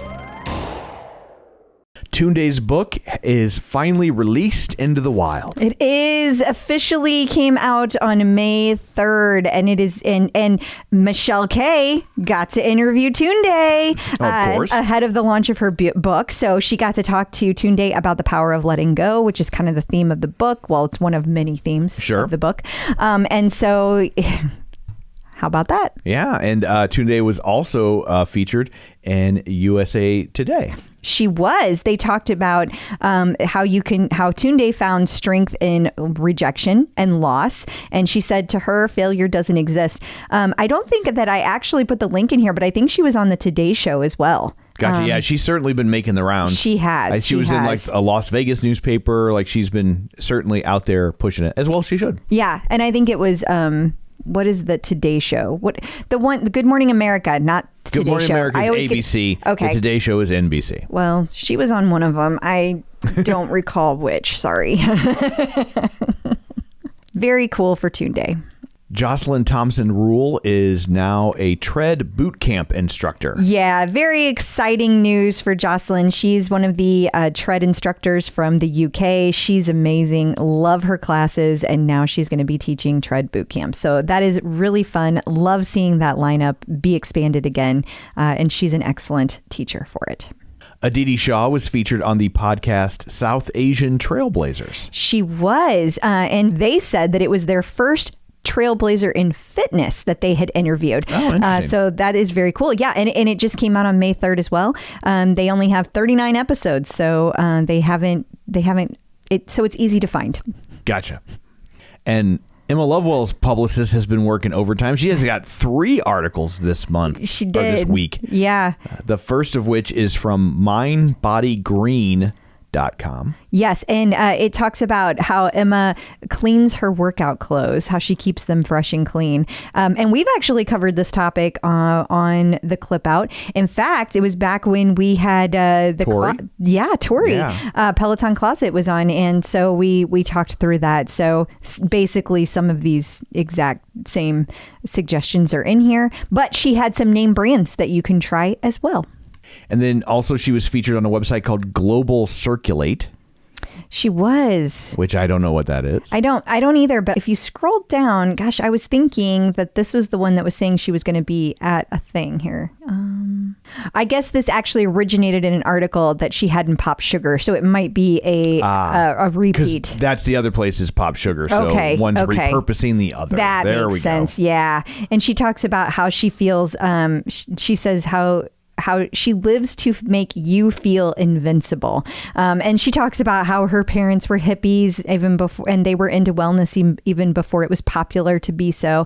Tunde's book is finally released into the wild. It is officially came out on May 3rd, and it is and Michelle K got to interview Tunde ahead of the launch of her book. So she got to talk to Tunde about the power of letting go, which is kind of the theme of the book. Well, it's one of many themes of the book. And so how about that? Yeah, and Tunde was also featured in USA Today. She was. They talked about how Tunde found strength in rejection and loss. And she said to her, failure doesn't exist. I don't think that I actually put the link in here, but I think she was on the Today Show as well. Gotcha. Yeah, she's certainly been making the rounds. She has. She was in like a Las Vegas newspaper. Like she's been certainly out there pushing it as well as she should. Yeah. And I think it was... what is the Today Show? The Good Morning America, not Today Show. Good Morning America is ABC. Okay. The Today Show is NBC. Well, she was on one of them. I don't recall which. Sorry. Very cool for Tunde. Jocelyn Thompson Rule is now a tread bootcamp instructor. Yeah, very exciting news for Jocelyn. She's one of the tread instructors from the UK. She's amazing. Love her classes. And now she's going to be teaching tread bootcamp. So that is really fun. Love seeing that lineup be expanded again. And she's an excellent teacher for it. Aditi Shah was featured on the podcast South Asian Trailblazers. She was. And they said that it was their first Trailblazer in fitness that they had interviewed. Oh, interesting. So that is very cool. Yeah. And it just came out on May 3rd as well. They only have 39 episodes. So so it's easy to find. Gotcha. And Emma Lovewell's publicist has been working overtime. She has got 3 articles this month. She did. Or this week. Yeah. The first of which is from mindbodygreen.com. Yes, and it talks about how Emma cleans her workout clothes, how she keeps them fresh and clean. And we've actually covered this topic on the Clip Out. In fact, it was back when we had Tori. Tori. Yeah. Peloton Closet was on, and so we talked through that. So basically, some of these exact same suggestions are in here, but she had some name brands that you can try as well. And then also she was featured on a website called Global Circulate. She was. Which I don't know what that is. I don't either. But if you scroll down, gosh, I was thinking that this was the one that was saying she was going to be at a thing here. I guess this actually originated in an article that she had in Pop Sugar. So it might be a repeat. That's the other place is Pop Sugar. So one's repurposing the other. That makes sense. Yeah. And she talks about how she feels. She says how she lives to make you feel invincible. And she talks about how her parents were hippies even before, and they were into wellness even before it was popular to be so.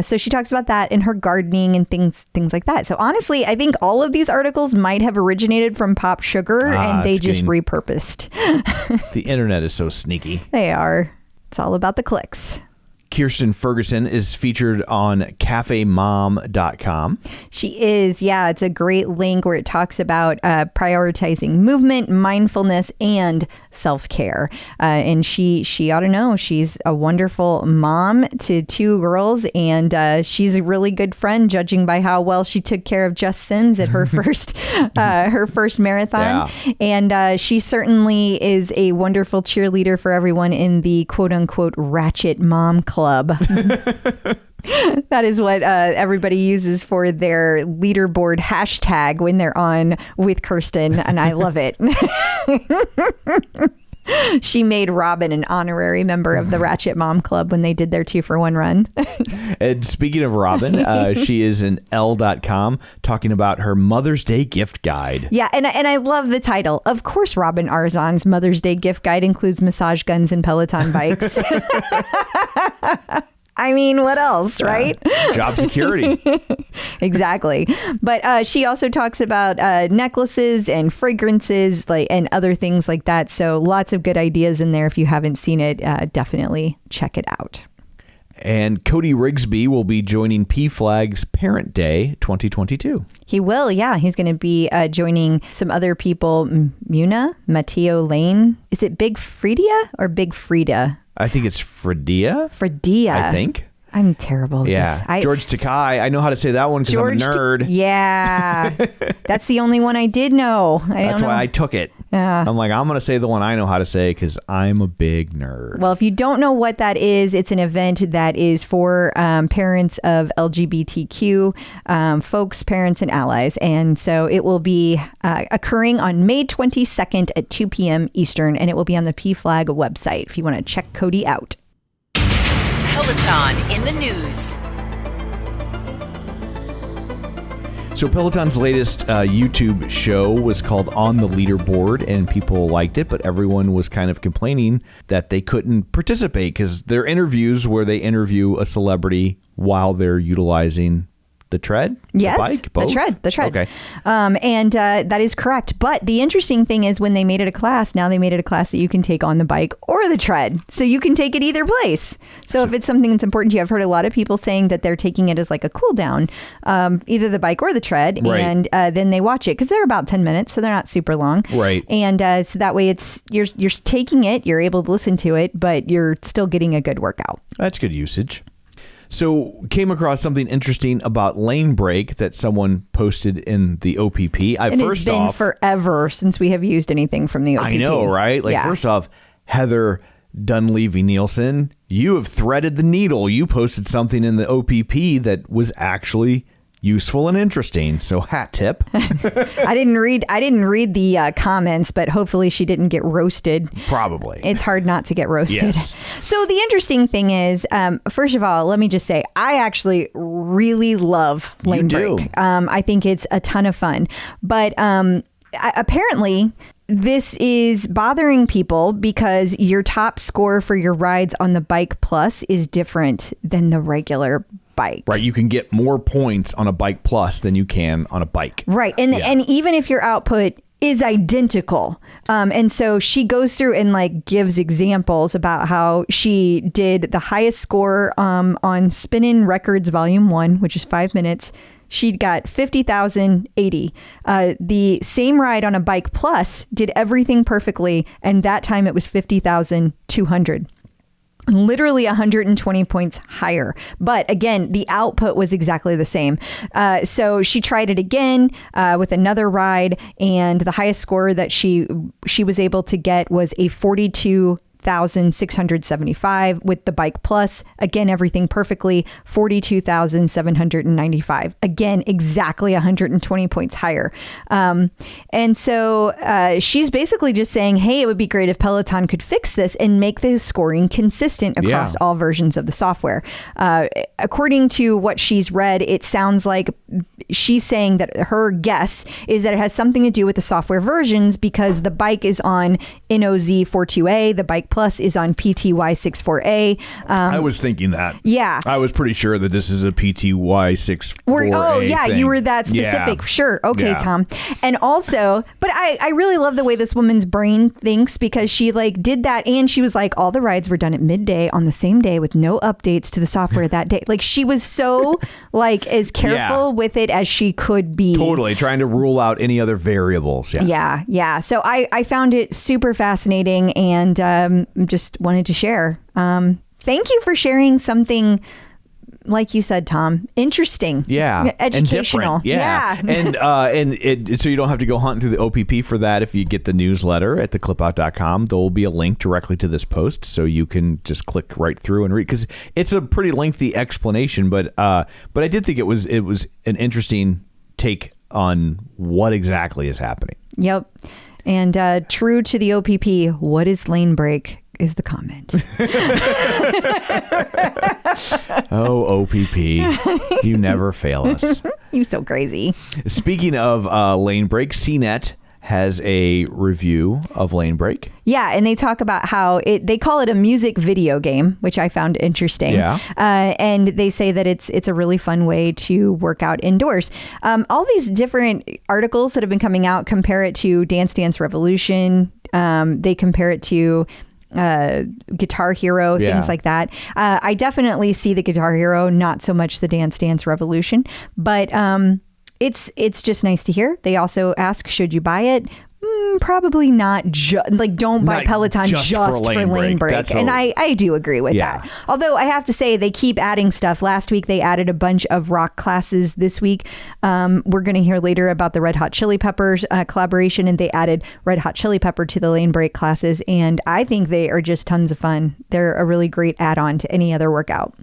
So she talks about that in her gardening and things like that. So honestly, I think all of these articles might have originated from Pop Sugar and they just repurposed. The internet is so sneaky. They are. It's all about the clicks. Kirsten Ferguson is featured on cafemom.com. She is. Yeah, it's a great link where it talks about prioritizing movement, mindfulness, and self-care. And she ought to know she's a wonderful mom to 2 girls, and she's a really good friend, judging by how well she took care of Jess Sims at her first marathon. Yeah. And she certainly is a wonderful cheerleader for everyone in the quote-unquote ratchet mom club. That is what everybody uses for their leaderboard hashtag when they're on with Kirsten, and I love it. She made Robin an honorary member of the Ratchet Mom Club when they did their 2-for-1 run. And speaking of Robin, she is in Elle.com talking about her Mother's Day gift guide. Yeah, and I love the title. Of course, Robin Arzon's Mother's Day gift guide includes massage guns and Peloton bikes. I mean, what else, right? Job security. Exactly. But she also talks about necklaces and fragrances and other things like that. So lots of good ideas in there. If you haven't seen it, definitely check it out. And Cody Rigsby will be joining PFLAG's Parent Day 2022. He will, yeah. He's going to be joining some other people. Matteo Lane. Is it Big Freedia or Big Frida? I think it's Fredia. I think. I'm terrible at yeah. this. George Takai. I know how to say that one because I'm a nerd. Yeah. That's the only one I did know. That's why I took it. Yeah. I'm like, I'm going to say the one I know how to say because I'm a big nerd. Well, if you don't know what that is, it's an event that is for parents of LGBTQ folks, parents, and allies. And so it will be occurring on May 22nd at 2 p.m. Eastern, and it will be on the PFLAG website if you want to check Cody out. Peloton in the news. So Peloton's latest YouTube show was called On the Leaderboard, and people liked it, but everyone was kind of complaining that they couldn't participate because they're interviews where they interview a celebrity while they're utilizing the tread? Yes, the bike? Both? The tread. Okay. And that is correct. But the interesting thing is when they made it a class, now they made it a class that you can take on the bike or the tread. So you can take it either place. So if it's something that's important to you, I've heard a lot of people saying that they're taking it as like a cool down, either the bike or the tread. Right. And then they watch it because they're about 10 minutes. So they're not super long. Right. And so that way you're taking it, you're able to listen to it, but you're still getting a good workout. That's good usage. So came across something interesting about Lanebreak that someone posted in the OPP. It's been forever since we have used anything from the OPP. I know, right? Like, first off, Heather Dunleavy-Nielsen, you have threaded the needle. You posted something in the OPP that was actually useful and interesting. So hat tip. I didn't read the comments, but hopefully she didn't get roasted. Probably. It's hard not to get roasted. Yes. So the interesting thing is, first of all, let me just say, I actually really love Lanebreak. I think it's a ton of fun. But apparently this is bothering people because your top score for your rides on the Bike Plus is different than the regular bike. Right. You can get more points on a Bike Plus than you can on a bike. Right. And even if your output is identical. And so she goes through and like gives examples about how she did the highest score on Spin-In Records Volume 1, which is 5 minutes. She got 50,080. The same ride on a Bike Plus did everything perfectly. And that time it was 50,200. Literally 120 points higher. But again, the output was exactly the same. So she tried it again with another ride. And the highest score that she was able to get was a 42,675 with the Bike Plus. Again, everything perfectly, 42,795. Again, exactly 120 points higher. And so she's basically just saying, hey, it would be great if Peloton could fix this and make the scoring consistent across all versions of the software. According to what she's read, it sounds like she's saying that her guess is that it has something to do with the software versions because the bike is on NOZ42A, the Bike Plus is on PTY64A. I was thinking that. Yeah. I was pretty sure that this is a PTY64A Oh, yeah, thing. you were that specific. Yeah. Sure. Okay, Yeah. Tom. And also, but I really love the way this woman's brain thinks because she like did that and she was like, all the rides were done at midday on the same day with no updates to the software that day. Like she was so like as careful with it as she could be. Totally. Trying to rule out any other variables. Yeah. Yeah. So I found it super fascinating and just wanted to share. Thank you for sharing something, like you said, Tom, interesting. Yeah. Educational. And different. Yeah. And so you don't have to go hunting through the OPP for that. If you get the newsletter at theclipout.com, there will be a link directly to this post. So you can just click right through and read because it's a pretty lengthy explanation. But I did think it was an interesting take on what exactly is happening. Yep. And true to the OPP, what is lane break? Is the comment. Oh, OPP, you never fail us. You're so crazy. Speaking of lane break, Cnet has a review of Lanebreak. Yeah, and they talk about how they call it a music video game, which I found interesting. Yeah. And they say that it's a really fun way to work out indoors. All these different articles that have been coming out compare it to Dance Dance Revolution. They compare it to Guitar Hero, things like that. I definitely see the Guitar Hero, not so much the Dance Dance Revolution, but it's just nice to hear. They also ask, should you buy it? Probably not. Don't buy Peloton just for lane break. And I do agree with that. Although I have to say, they keep adding stuff. Last week, they added a bunch of rock classes. This week, we're going to hear later about the Red Hot Chili Peppers collaboration, and they added Red Hot Chili Pepper to the lane break classes. And I think they are just tons of fun. They're a really great add-on to any other workout.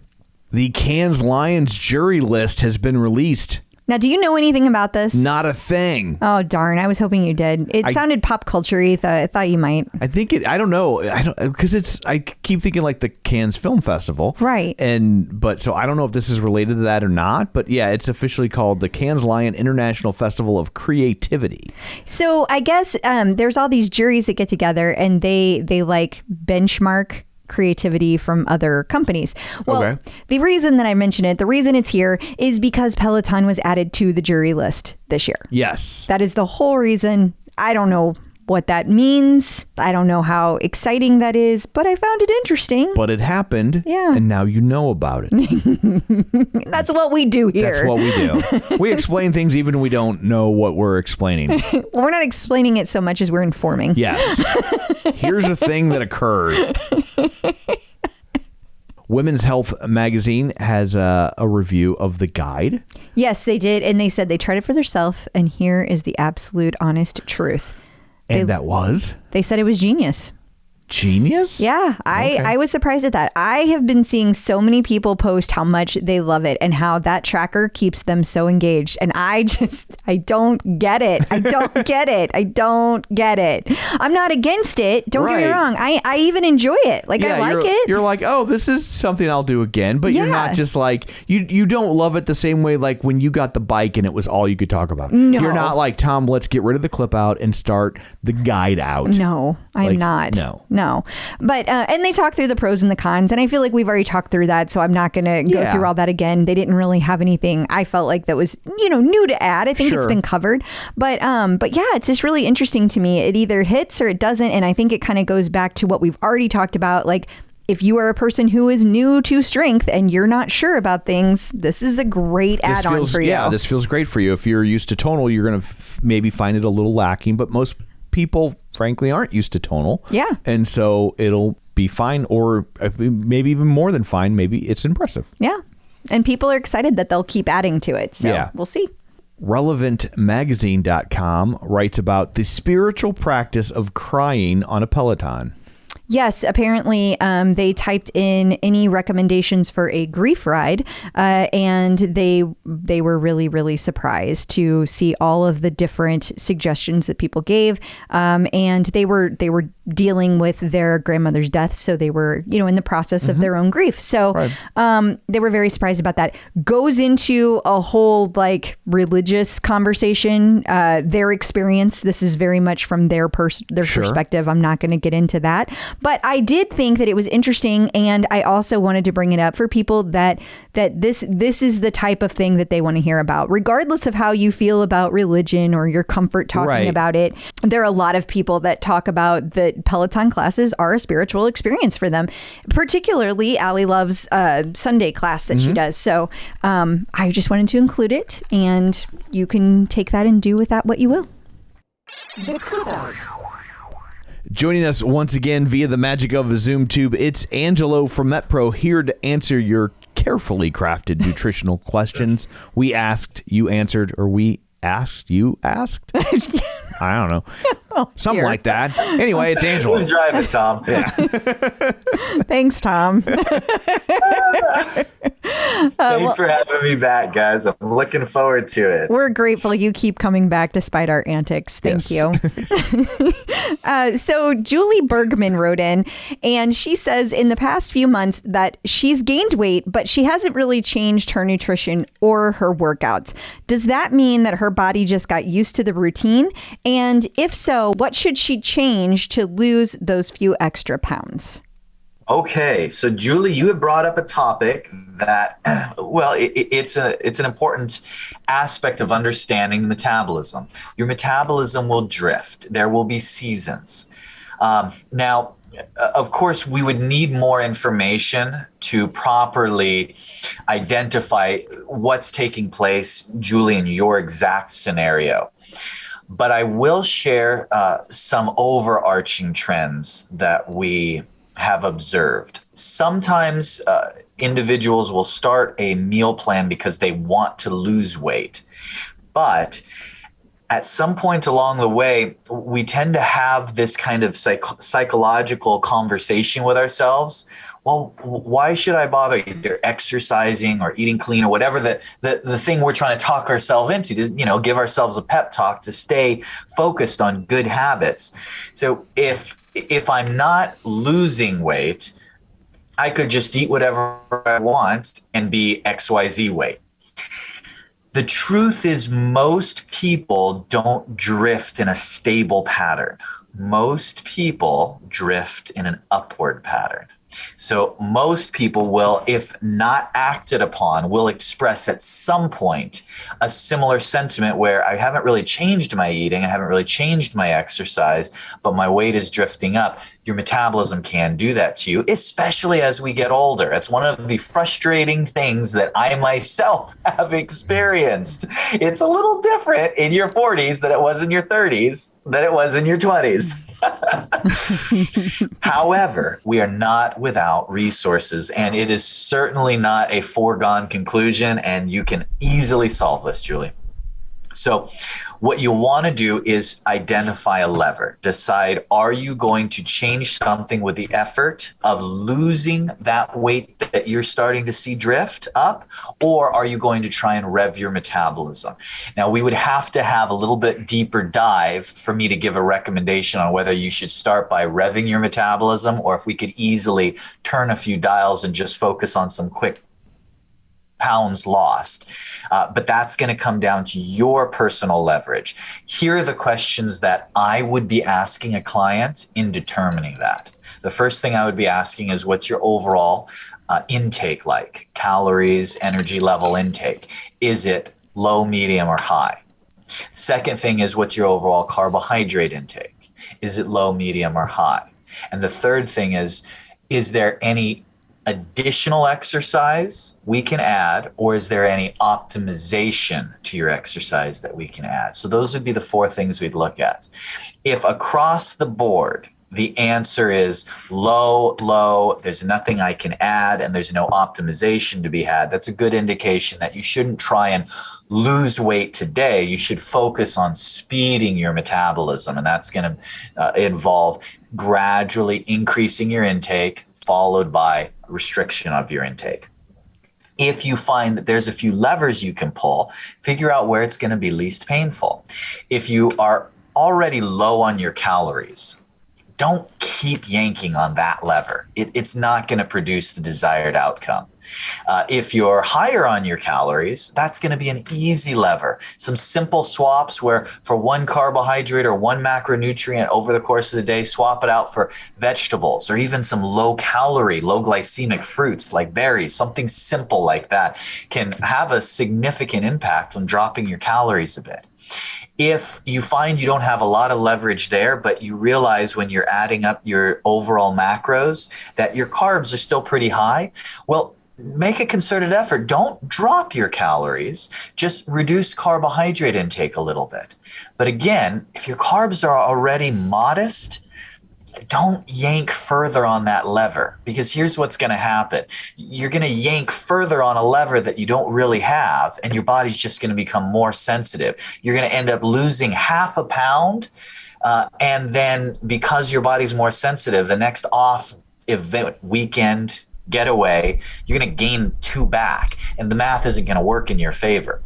The Cannes Lions jury list has been released. Now, do you know anything about this? Not a thing. Oh, darn. I was hoping you did. It sounded pop culture-y. I thought you might. I think I don't know. Because I keep thinking like the Cannes Film Festival. Right. So I don't know if this is related to that or not. But yeah, it's officially called the Cannes Lion International Festival of Creativity. So I guess there's all these juries that get together and they like benchmark creativity from other companies. Well, the reason that I mention it, the reason it's here is because Peloton was added to the jury list this year. Yes. That is the whole reason. I don't know what that means. I don't know how exciting that is, but I found it interesting. But it happened. Yeah. And now you know about it. That's what we do here. That's what we do. We explain things even when we don't know what we're explaining. We're not explaining it so much as we're informing. Yes. Here's a thing that occurred. Women's Health magazine has a review of the guide. Yes, they did. And they said they tried it for themselves. And here is the absolute honest truth. That was? They said it was genius. Genius? Yeah, I was surprised at that. I have been seeing so many people post how much they love it and how that tracker keeps them so engaged. And I don't get it. I don't get it. I don't get it. I'm not against it. Don't get me wrong. I even enjoy it. I like it. You're like, oh, this is something I'll do again. But you're not just like, you don't love it the same way like when you got the bike and it was all you could talk about. No. You're not like, Tom, let's get rid of the clip out and start the guide out. No, I'm not. No. But, and they talk through the pros and the cons. And I feel like we've already talked through that. So I'm not going to go through all that again. They didn't really have anything I felt like that was, new to add. I think it's been covered. But yeah, it's just really interesting to me. It either hits or it doesn't. And I think it kind of goes back to what we've already talked about. Like, if you are a person who is new to strength and you're not sure about things, this is a great add-on for you. Yeah, this feels great for you. If you're used to tonal, you're going to maybe find it a little lacking. But most people, frankly, aren't used to tonal. Yeah. And so it'll be fine, or maybe even more than fine. Maybe it's impressive. Yeah. And people are excited that they'll keep adding to it. So we'll see. RelevantMagazine.com writes about the spiritual practice of crying on a Peloton. Yes, apparently they typed in any recommendations for a grief ride, and they were really, really surprised to see all of the different suggestions that people gave, and they were dealing with their grandmother's death, so they were in the process of their own grief. So they were very surprised about that. Goes into a whole religious conversation, their experience. This is very much from their perspective. I'm not going to get into that. But I did think that it was interesting, and I also wanted to bring it up for people that this is the type of thing that they want to hear about, regardless of how you feel about religion or your comfort talking about it. There are a lot of people that talk about that Peloton classes are a spiritual experience for them. Particularly, Allie loves Sunday class that she does. So I just wanted to include it, and you can take that and do with that what you will. The Clip Out. Joining us once again via the magic of a Zoom tube, it's Angelo from MetPro here to answer your carefully crafted nutritional questions. We asked, you answered, or we asked, you asked? I don't know. Something like that. Anyway, it's Angelo. Who's driving, Tom? Yeah. Thanks, Tom. Thanks for having me back, guys. I'm looking forward to it. We're grateful you keep coming back despite our antics. Thank you. So Julie Bergman wrote in, and she says in the past few months that she's gained weight, but she hasn't really changed her nutrition or her workouts. Does that mean that her body just got used to the routine? And if so, what should she change to lose those few extra pounds? Okay, so Julie, you have brought up a topic that, well, it's an important aspect of understanding metabolism. Your metabolism will drift. There will be seasons. Now, of course, we would need more information to properly identify what's taking place, Julie, in your exact scenario. But I will share some overarching trends that we have observed. Sometimes individuals will start a meal plan because they want to lose weight. But at some point along the way, we tend to have this kind of psychological conversation with ourselves. Well, why should I bother either exercising or eating clean or whatever the thing we're trying to talk ourselves into, to, give ourselves a pep talk to stay focused on good habits. So if I'm not losing weight, I could just eat whatever I want and be XYZ weight. The truth is most people don't drift in a stable pattern. Most people drift in an upward pattern. So most people will, if not acted upon, will express at some point a similar sentiment where I haven't really changed my eating, I haven't really changed my exercise, but my weight is drifting up. Your metabolism can do that to you, especially as we get older. It's one of the frustrating things that I myself have experienced. It's a little different in your 40s than it was in your 30s, than it was in your 20s. However, we are not without resources, and it is certainly not a foregone conclusion, and you can easily solve this, Julie. So what you want to do is identify a lever. Decide, are you going to change something with the effort of losing that weight that you're starting to see drift up, or are you going to try and rev your metabolism? Now, we would have to have a little bit deeper dive for me to give a recommendation on whether you should start by revving your metabolism, or if we could easily turn a few dials and just focus on some quick pounds lost. But that's going to come down to your personal leverage. Here are the questions that I would be asking a client in determining that. The first thing I would be asking is, what's your overall intake like? Calories, energy level intake. Is it low, medium, or high? Second thing is, what's your overall carbohydrate intake? Is it low, medium, or high? And the third thing is there any additional exercise we can add, or is there any optimization to your exercise that we can add? So those would be the four things we'd look at. If across the board the answer is low, there's nothing I can add, and there's no optimization to be had, that's a good indication that you shouldn't try and lose weight today. You should focus on speeding your metabolism, and that's going to involve gradually increasing your intake, followed by restriction of your intake. If you find that there's a few levers you can pull, figure out where it's going to be least painful. If you are already low on your calories, don't keep yanking on that lever. It's not going to produce the desired outcome. If you're higher on your calories, that's going to be an easy lever. Some simple swaps where for one carbohydrate or one macronutrient over the course of the day, swap it out for vegetables, or even some low calorie, low glycemic fruits like berries. Something simple like that can have a significant impact on dropping your calories a bit. If you find you don't have a lot of leverage there, but you realize when you're adding up your overall macros that your carbs are still pretty high, well, make a concerted effort. Don't drop your calories, just reduce carbohydrate intake a little bit. But again, if your carbs are already modest, don't yank further on that lever, because here's what's going to happen. You're going to yank further on a lever that you don't really have, and your body's just going to become more sensitive. You're going to end up losing half a pound, and then because your body's more sensitive, the next off event, weekend, get away, you're going to gain 2 back, and the math isn't going to work in your favor.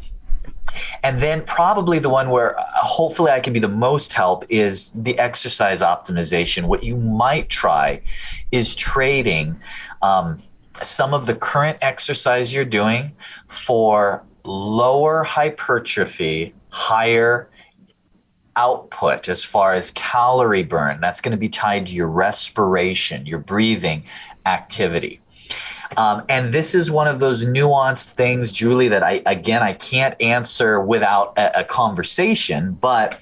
And then probably the one where hopefully I can be the most help is the exercise optimization. What you might try is trading some of the current exercise you're doing for lower hypertrophy, higher output as far as calorie burn. That's going to be tied to your respiration, your breathing activity. And this is one of those nuanced things, Julie, that I can't answer without a conversation. But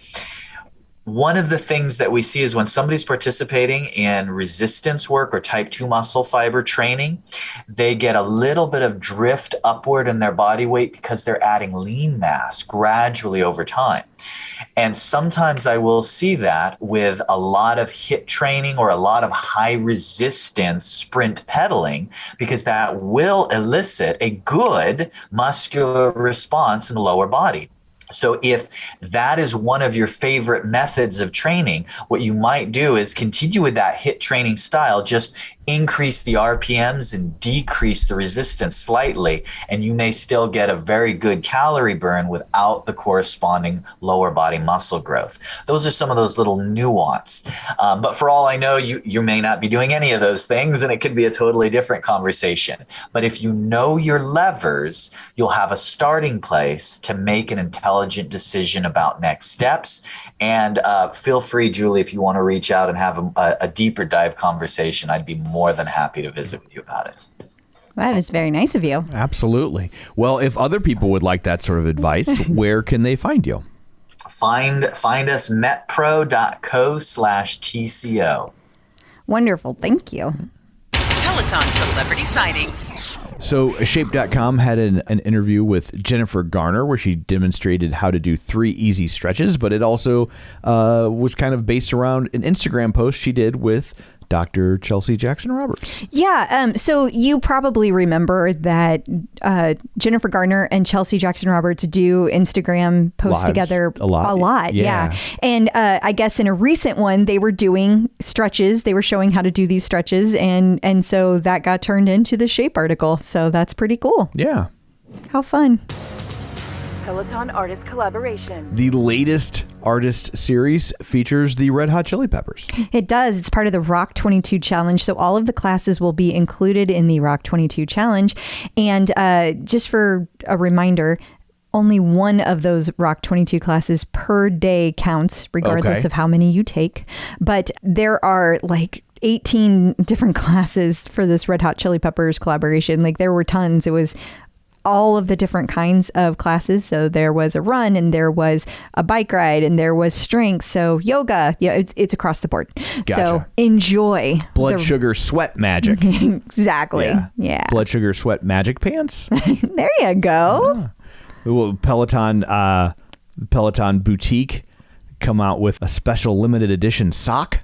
one of the things that we see is when somebody's participating in resistance work or type 2 muscle fiber training, they get a little bit of drift upward in their body weight because they're adding lean mass gradually over time. And sometimes I will see that with a lot of HIIT training or a lot of high resistance sprint pedaling, because that will elicit a good muscular response in the lower body. So if that is one of your favorite methods of training, what you might do is continue with that HIIT training style, just increase the RPMs and decrease the resistance slightly, and you may still get a very good calorie burn without the corresponding lower body muscle growth. Those are some of those little nuance. But for all I know, you may not be doing any of those things, and it could be a totally different conversation. But if you know your levers, you'll have a starting place to make an intelligent decision about next steps. And feel free, Julie, if you want to reach out and have a deeper dive conversation, I'd be more than happy to visit with you about it. That is very nice of you. Absolutely. Well, if other people would like that sort of advice, where can they find you? Find us metpro.co/TCO. Wonderful. Thank you. Peloton celebrity sightings. So Shape.com had an interview with Jennifer Garner where she demonstrated how to do 3 easy stretches, but it also was kind of based around an Instagram post she did with Dr. Chelsea Jackson Roberts. Yeah. So you probably remember that Jennifer Garner and Chelsea Jackson Roberts do Instagram posts together a lot. Yeah. And I guess in a recent one, they were doing stretches. They were showing how to do these stretches. And so that got turned into the Shape article. So that's pretty cool. Yeah. How fun. Peloton artist collaboration. The latest artist series features the Red Hot Chili Peppers. It does. It's part of the Rock 22 Challenge. So all of the classes will be included in the Rock 22 Challenge. And just for a reminder, only one of those Rock 22 classes per day counts, regardless of how many you take. But there are like 18 different classes for this Red Hot Chili Peppers collaboration. Like there were tons. It was all of the different kinds of classes. So there was a run and there was a bike ride and there was strength. So yoga, it's across the board. Gotcha. So enjoy blood sugar sweat magic. Exactly. Yeah. Blood sugar sweat magic pants. There you go. Well, Peloton Boutique come out with a special limited edition sock.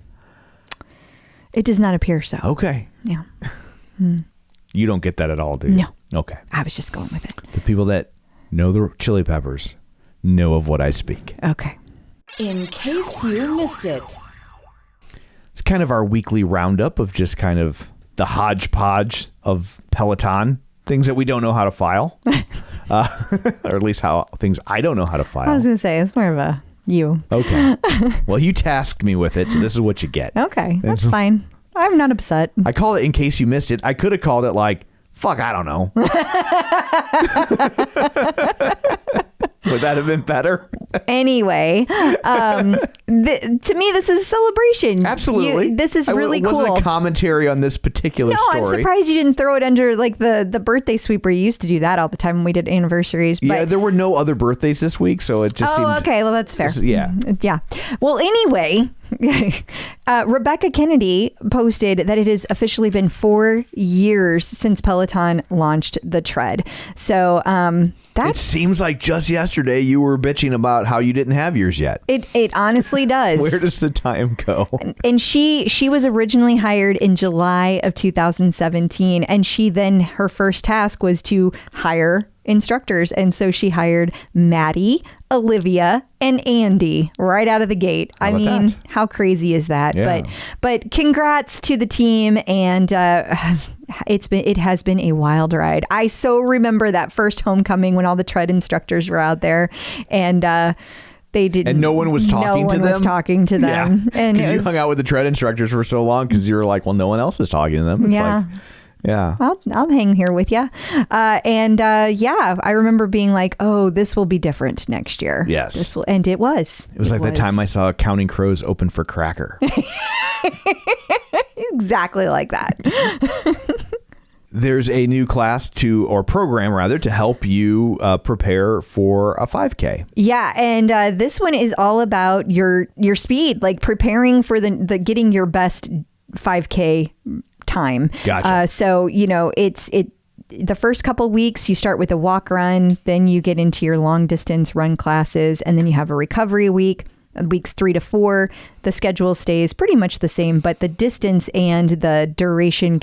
It does not appear so. Okay. Yeah. You don't get that at all, do you? No. Okay. I was just going with it. The people that know the Chili Peppers know of what I speak. Okay. In case you missed it. It's kind of our weekly roundup of just kind of the hodgepodge of Peloton, things that we don't know how to file, or at least things I don't know how to file. I was going to say, it's more of a you. Okay. Well, you tasked me with it, so this is what you get. Okay. That's fine. I'm not upset. I call it in case you missed it. I could have called it like, fuck, I don't know. Would that have been better? Anyway, to me, this is a celebration. Absolutely. This is really cool. It wasn't a commentary on this particular story. No, I'm surprised you didn't throw it under like the birthday sweep where you used to do that all the time when we did anniversaries. But yeah, there were no other birthdays this week, so it just seemed... Oh, okay. Well, that's fair. Yeah. Yeah. Well, anyway... Rebecca Kennedy posted that it has officially been 4 years since Peloton launched the tread. So it seems like just yesterday you were bitching about how you didn't have yours yet. It honestly does. Where does the time go? And she was originally hired in July of 2017, and her first task was to hire instructors. And so she hired Maddie, Olivia, and Andy right out of the gate. I mean, how crazy is that? Yeah. But congrats to the team, and it has been a wild ride. I so remember that first homecoming when all the tread instructors were out there, and they didn't. And no one was talking to them. No one was talking to them. Yeah. And you hung out with the tread instructors for so long because you were like, well, no one else is talking to them. It's like, yeah. I'll hang here with you. I remember being like, oh, this will be different next year. Yes. And it was. It was like that time I saw Counting Crows open for Cracker. Exactly like that. There's a new class program to help you prepare for a 5K. Yeah, and this one is all about your speed, like preparing for the getting your best 5K time. Gotcha. So it's the first couple weeks you start with a walk run, then you get into your long distance run classes, and then you have a recovery week. Weeks 3 to 4, the schedule stays pretty much the same, but the distance and the duration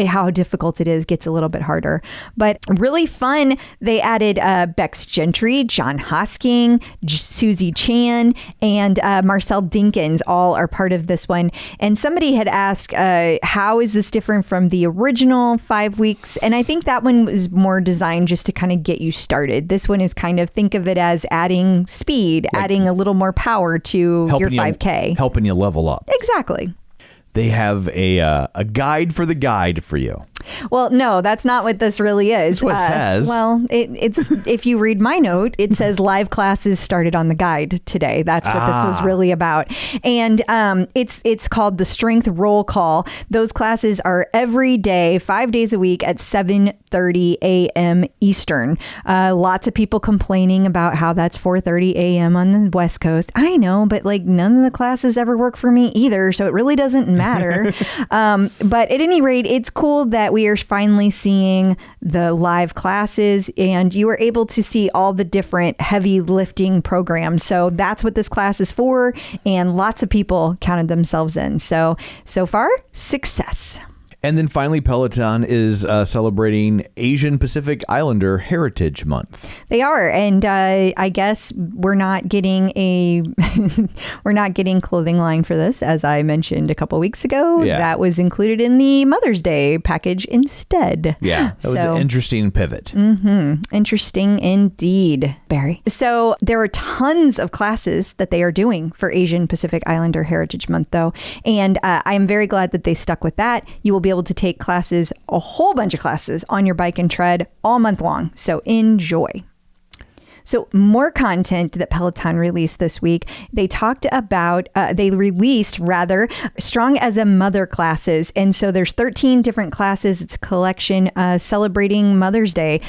how difficult it is gets a little bit harder. But really fun. They added Bex Gentry, John Hosking, Susie Chan, and Marcel Dinkins all are part of this one. And somebody had asked, how is this different from the original 5 weeks? And I think that one was more designed just to kind of get you started. This one is kind of, think of it as adding speed, adding a little more power to your 5K. Helping you level up. Exactly. They have a guide for the guide for you. Well, no, that's not what this really is. That's what it says. Well, it's if you read my note, it says live classes started on the guide today. That's what this was really about. And it's called the Strength Roll Call. Those classes are every day, 5 days a week at 7:30 a.m. Eastern. Lots of people complaining about how that's 4:30 a.m. on the West Coast. I know, but like none of the classes ever work for me either, so it really doesn't matter. But at any rate, it's cool that we are finally seeing the live classes, and you are able to see all the different heavy lifting programs. So that's what this class is for, and lots of people counted themselves in. So far, success. And then finally, Peloton is celebrating Asian Pacific Islander Heritage Month. They are, and I guess we're not getting clothing line for this, as I mentioned a couple weeks ago. Yeah. That was included in the Mother's Day package instead. Yeah, that was an interesting pivot. Interesting indeed, Barry. So there are tons of classes that they are doing for Asian Pacific Islander Heritage Month, though, and I am very glad that they stuck with that. You will be able to take classes, a whole bunch of classes on your bike and tread all month long. So enjoy. So more content that Peloton released this week. They talked about, they released Strong as a Mother classes. And so there's 13 different classes. It's a collection celebrating Mother's Day,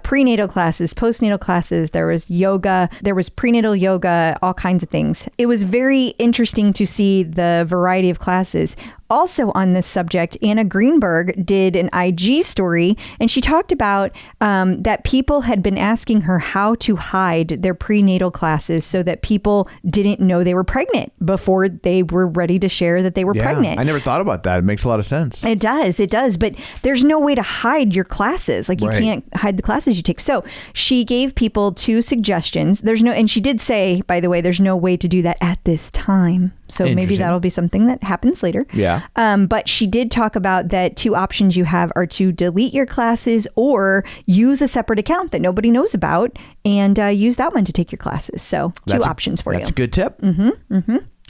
prenatal classes, postnatal classes. There was yoga, there was prenatal yoga, all kinds of things. It was very interesting to see the variety of classes. Also on this subject, Anna Greenberg did an IG story, and she talked about that people had been asking her how to hide their prenatal classes so that people didn't know they were pregnant before they were ready to share that they were pregnant. I never thought about that. It makes a lot of sense. It does. But there's no way to hide your classes. Like you can't hide the classes you take. So she gave people 2 suggestions. And she did say, by the way, there's no way to do that at this time. So maybe that'll be something that happens later. Yeah. But she did talk about that 2 options you have are to delete your classes or use a separate account that nobody knows about and use that one to take your classes. So 2 options for you. That's a good tip.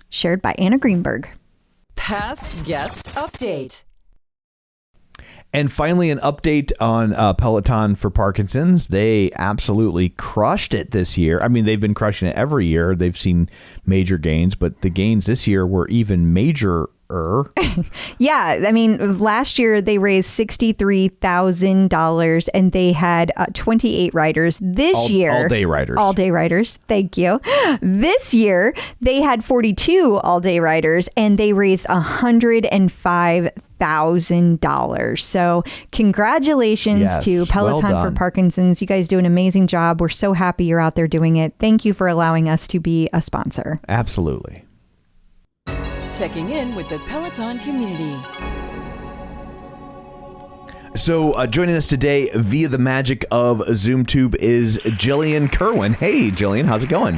Shared by Anna Greenberg. Past guest update. And finally, an update on Peloton for Parkinson's. They absolutely crushed it this year. I mean, they've been crushing it every year. They've seen major gains, but the gains this year were even major. Yeah, I mean, last year they raised $63,000 and they had 28 riders. This year, all day riders. Thank you. This year they had 42 all day riders and they raised $105,000. So congratulations to Peloton for Parkinson's. You guys do an amazing job. We're so happy you're out there doing it. Thank you for allowing us to be a sponsor. Absolutely. Checking in with the Peloton community. So joining us today via the magic of ZoomTube is Jillian Curwin. Hey, Jillian, how's it going?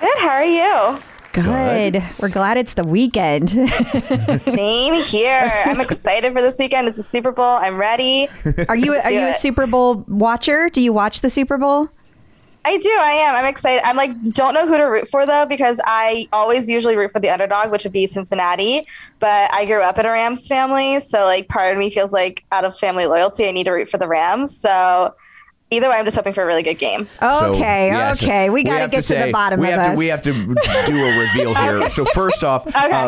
Good. How are you? Good. We're glad it's the weekend. Same here. I'm excited for this weekend. It's a Super Bowl. I'm ready. Are you a Super Bowl watcher? Do you watch the Super Bowl? I do. I am. I'm excited. I'm like, don't know who to root for though, because I always usually root for the underdog, which would be Cincinnati. But I grew up in a Rams family, so like part of me feels like out of family loyalty, I need to root for the Rams. So either way, I'm just hoping for a really good game. Okay. We got to get to the bottom of this. We have to do a reveal here. Okay. So first off,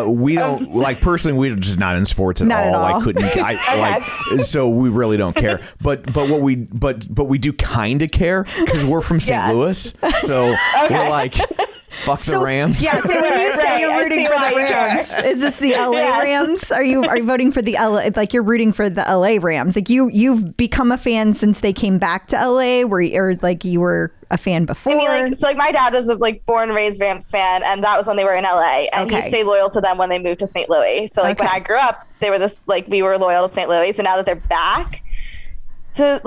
we don't like personally. We're just not in sports at all. I couldn't. So we really don't care. But we do kind of care because we're from St. Louis. So we're like. Fuck the Rams. Yeah, so when you say you're rooting for the Rams, is this the LA Rams? Are you voting for the LA, like you're rooting for the LA Rams? Like you've become a fan since they came back to LA, or like you were a fan before? I mean, so my dad was a born and raised Rams fan, and that was when they were in LA, and he stayed loyal to them when they moved to St. Louis. So when I grew up, they were we were loyal to St. Louis. So now that they're back to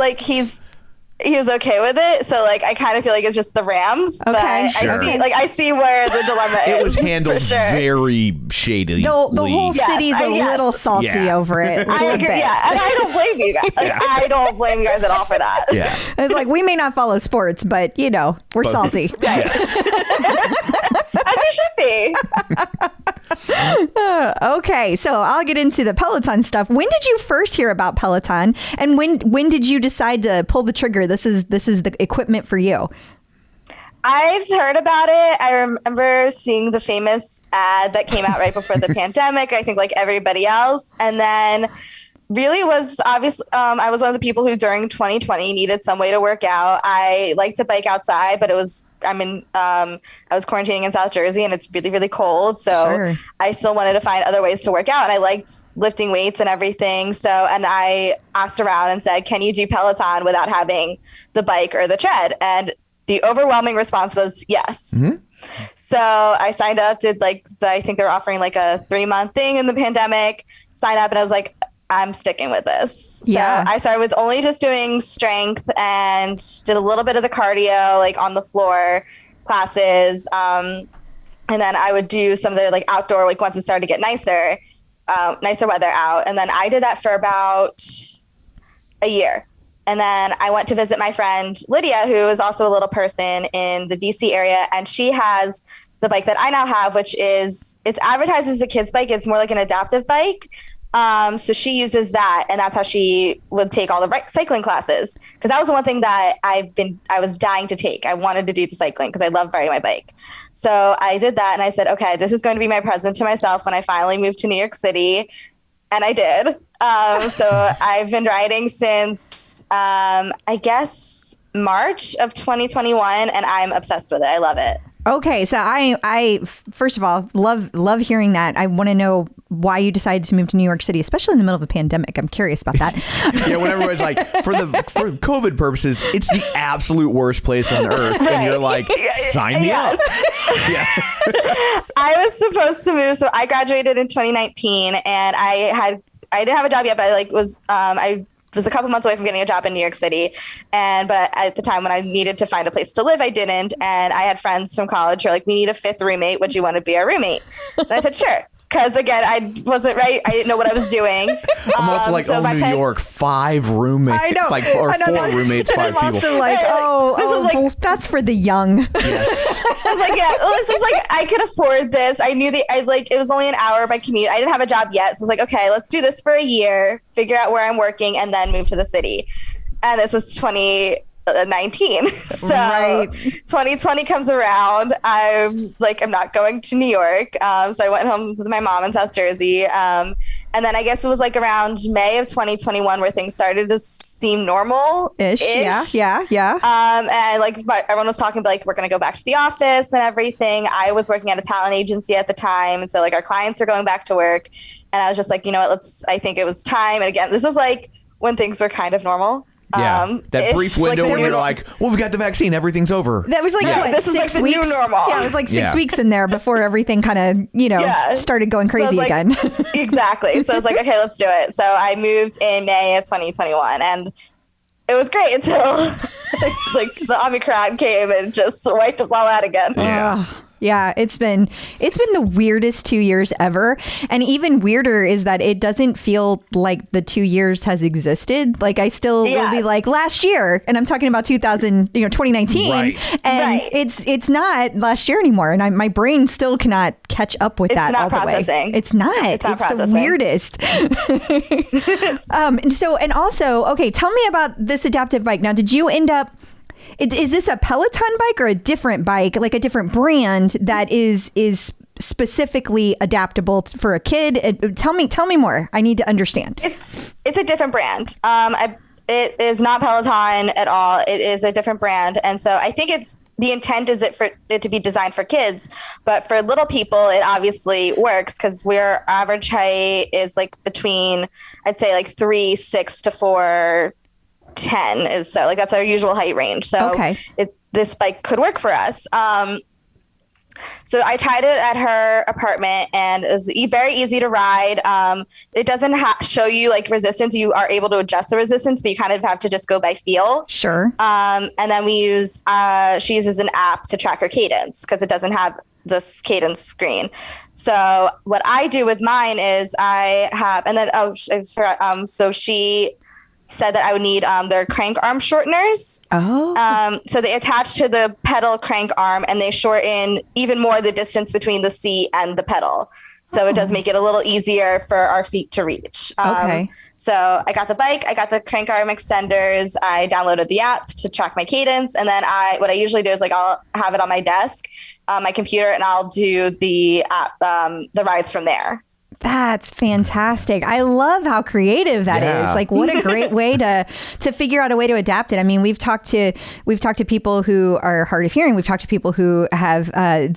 he was okay with it, so I kind of feel like it's just the Rams. But I see where the dilemma is. It was handled very shadily. The whole city's a little salty over it. I agree. Yeah, and I don't blame you guys. I don't blame you guys at all for that. Yeah, it's like we may not follow sports, but we're salty. Yes. As you should be. Okay, so I'll get into the Peloton stuff. When did you first hear about Peloton, and when did you decide to pull the trigger? This is the equipment for you. I've heard about it. I remember seeing the famous ad that came out right before the pandemic, I think like everybody else. And then really was obviously, I was one of the people who during 2020 needed some way to work out. I like to bike outside, but I was quarantining in South Jersey and it's really, really cold. So I still wanted to find other ways to work out. And I liked lifting weights and everything. And I asked around and said, can you do Peloton without having the bike or the tread? And the overwhelming response was yes. Mm-hmm. So I signed up, I think they were offering like a 3-month thing in the pandemic, signed up, and I was like, I'm sticking with this. Yeah. So I started with only just doing strength and did a little bit of the cardio, like on the floor classes. And then I would do some of the outdoor, once it started to get nicer weather out. And then I did that for about a year. And then I went to visit my friend Lydia, who is also a little person in the DC area. And she has the bike that I now have, which it's advertised as a kid's bike. It's more like an adaptive bike. So she uses that, and that's how she would take all the cycling classes. Because that was the one thing that I was dying to take. I wanted to do the cycling because I love riding my bike. So I did that, and I said, okay, this is going to be my present to myself when I finally moved to New York City. And I did. So I've been riding since, I guess, March of 2021, and I'm obsessed with it. I love it. Okay, so I first of all love hearing that. I want to know why you decided to move to New York City, especially in the middle of a pandemic. I'm curious about that. Yeah, when everybody's like, for COVID purposes, it's the absolute worst place on earth, and you're like, sign me up. Yeah. I was supposed to move, so I graduated in 2019, and I didn't have a job yet, but I was a couple months away from getting a job in New York City. But at the time when I needed to find a place to live, I didn't. And I had friends from college who were like, we need a 5th roommate. Would you want to be our roommate? And I said, sure. Because again, I wasn't right. I didn't know what I was doing. I'm also like, New York, 5 roommates. I know. 4 roommates, 5 people. I'm also like, that's for the young. Yes. I was like, this is I could afford this. I knew it was only an hour by commute. I didn't have a job yet. So I was like, okay, let's do this for a year, figure out where I'm working, and then move to the city. And this was 2019. So 2020 comes around. I'm not going to New York. So I went home with my mom in South Jersey. And then I guess it was around May of 2021 where things started to seem normal-ish. Yeah. And everyone was talking about we're going to go back to the office and everything. I was working at a talent agency at the time. And so our clients are going back to work. And I was just like, you know what, I think it was time. And again, this is when things were kind of normal. That brief window when you're like, well, we've got the vaccine, everything's over. That was like, what, this is 6 like the weeks? new normal. Yeah, it was like 6 weeks in there before everything kind of, started going crazy again. Exactly. So I was like, okay, let's do it. So I moved in May of 2021 and it was great until like the Omicron came and just wiped us all out again. Yeah, it's been the weirdest 2 years ever. And even weirder is that it doesn't feel like the 2 years has existed. Like I still will be like last year, and I'm talking about 2019. Right. And it's not last year anymore. And my brain still cannot catch up with that. It's not all the way. processing. It's not. It's not the processing. weirdest. And also, okay, tell me about this adaptive bike. Now, did you end up... Is this a Peloton bike or a different bike, like a different brand that is specifically adaptable for a kid? Tell me more. I need to understand. It's a different brand. It is not Peloton at all. It is a different brand, and so I think the intent is for it to be designed for kids, but for little people, it obviously works because our average height is like between, I'd say like 3'6" to 4'10" is so like that's our usual height range. So this bike could work for us. So I tried it at her apartment and it was very easy to ride. It doesn't show you like resistance. You are able to adjust the resistance, but you kind of have to just go by feel. Sure. And then she uses an app to track her cadence because it doesn't have this cadence screen. So what I do with mine is so she said that I would need their crank arm shorteners. So they attach to the pedal crank arm and they shorten even more the distance between the seat and the pedal. So it does make it a little easier for our feet to reach. So I got the bike, I got the crank arm extenders, I downloaded the app to track my cadence. And then what I usually do is like, I'll have it on my desk, my computer, and I'll do the app, the rides from there. That's fantastic. I love how creative that is. Like, what a great way to figure out a way to adapt it. I mean, we've talked to people who are hard of hearing. We've talked to people who have their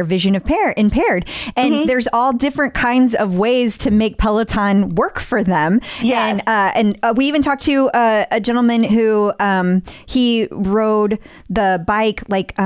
vision impaired, and there's all different kinds of ways to make Peloton work for them. Yes. And we even talked to a gentleman who he rode the bike like.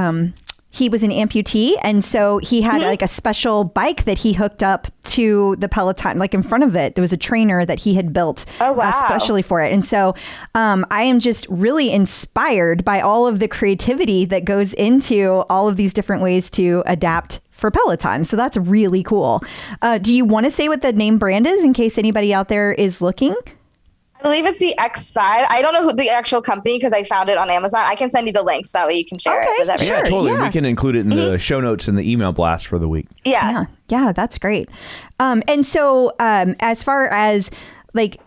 He was an amputee, and so he had like a special bike that he hooked up to the Peloton, like in front of it. There was a trainer that he had built especially for it. And so I am just really inspired by all of the creativity that goes into all of these different ways to adapt for Peloton. So that's really cool. Do you want to say what the name brand is in case anybody out there is looking? I believe it's the X5. I don't know who the actual company because I found it on Amazon. I can send you the links that way you can share it with everyone. Yeah, totally. Yeah. We can include it in the show notes and the email blast for the week. Yeah, that's great. And so as far as like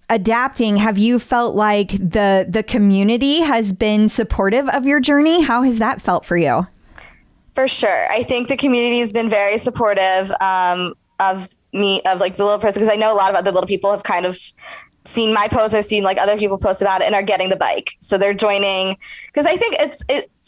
adapting, have you felt like the community has been supportive of your journey? How has that felt for you? For sure. I think the community has been very supportive of me, of like the little person, because I know a lot of other little people have kind of seen my post or seen like other people post about it and are getting the bike. So they're joining because I think it's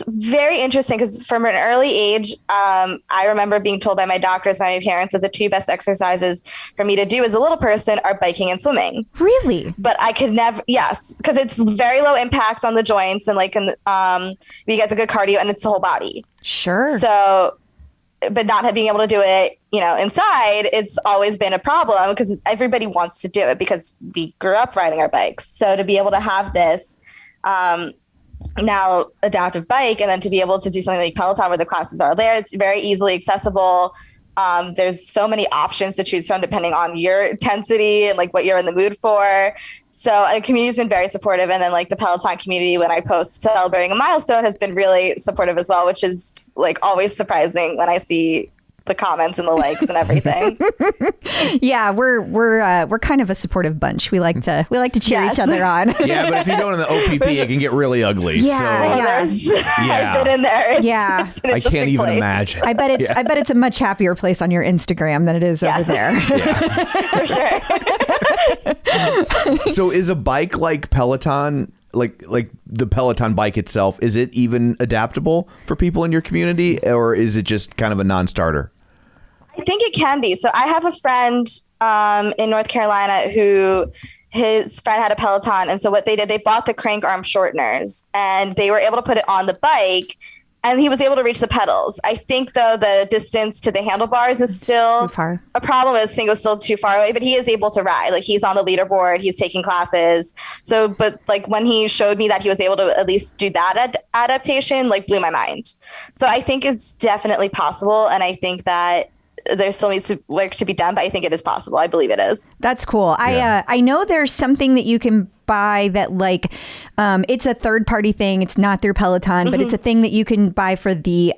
very interesting because from an early age, I remember being told by my doctors, by my parents, that the two best exercises for me to do as a little person are biking and swimming. Really? But I could never, because it's very low impact on the joints and like, we get the good cardio and it's the whole body. Sure. So, but not being able to do it, inside, it's always been a problem because everybody wants to do it because we grew up riding our bikes. So to be able to have this now adaptive bike and then to be able to do something like Peloton where the classes are there, it's very easily accessible. There's so many options to choose from depending on your intensity and like what you're in the mood for. So the community's been very supportive. And then like the Peloton community, when I post celebrating a milestone, has been really supportive as well, which is like always surprising when I see the comments and the likes and everything. Yeah, we're kind of a supportive bunch. We like to cheer each other on. Yeah, but if you go in the OPP, it can get really ugly. Yeah, so. I've been in there. It's I can't even imagine. I bet it's a much happier place on your Instagram than it is over there. Yeah, for sure. So is a bike like Peloton, like the Peloton bike itself, is it even adaptable for people in your community, or is it just kind of a non-starter? I think it can be. So I have a friend in North Carolina who his friend had a Peloton. And so what they did, they bought the crank arm shorteners and they were able to put it on the bike and he was able to reach the pedals. I think though the distance to the handlebars is still Too far. a problem. I think it was still too far away, but he is able to ride. Like he's on the leaderboard, he's taking classes. So, but like when he showed me that he was able to at least do that adaptation, like blew my mind. So I think it's definitely possible. And I think that there still needs to work to be done, but I think it is possible. I believe it is. That's cool. Yeah. I know there's something that you can buy that like it's a third party thing. It's not through Peloton, but it's a thing that you can buy for the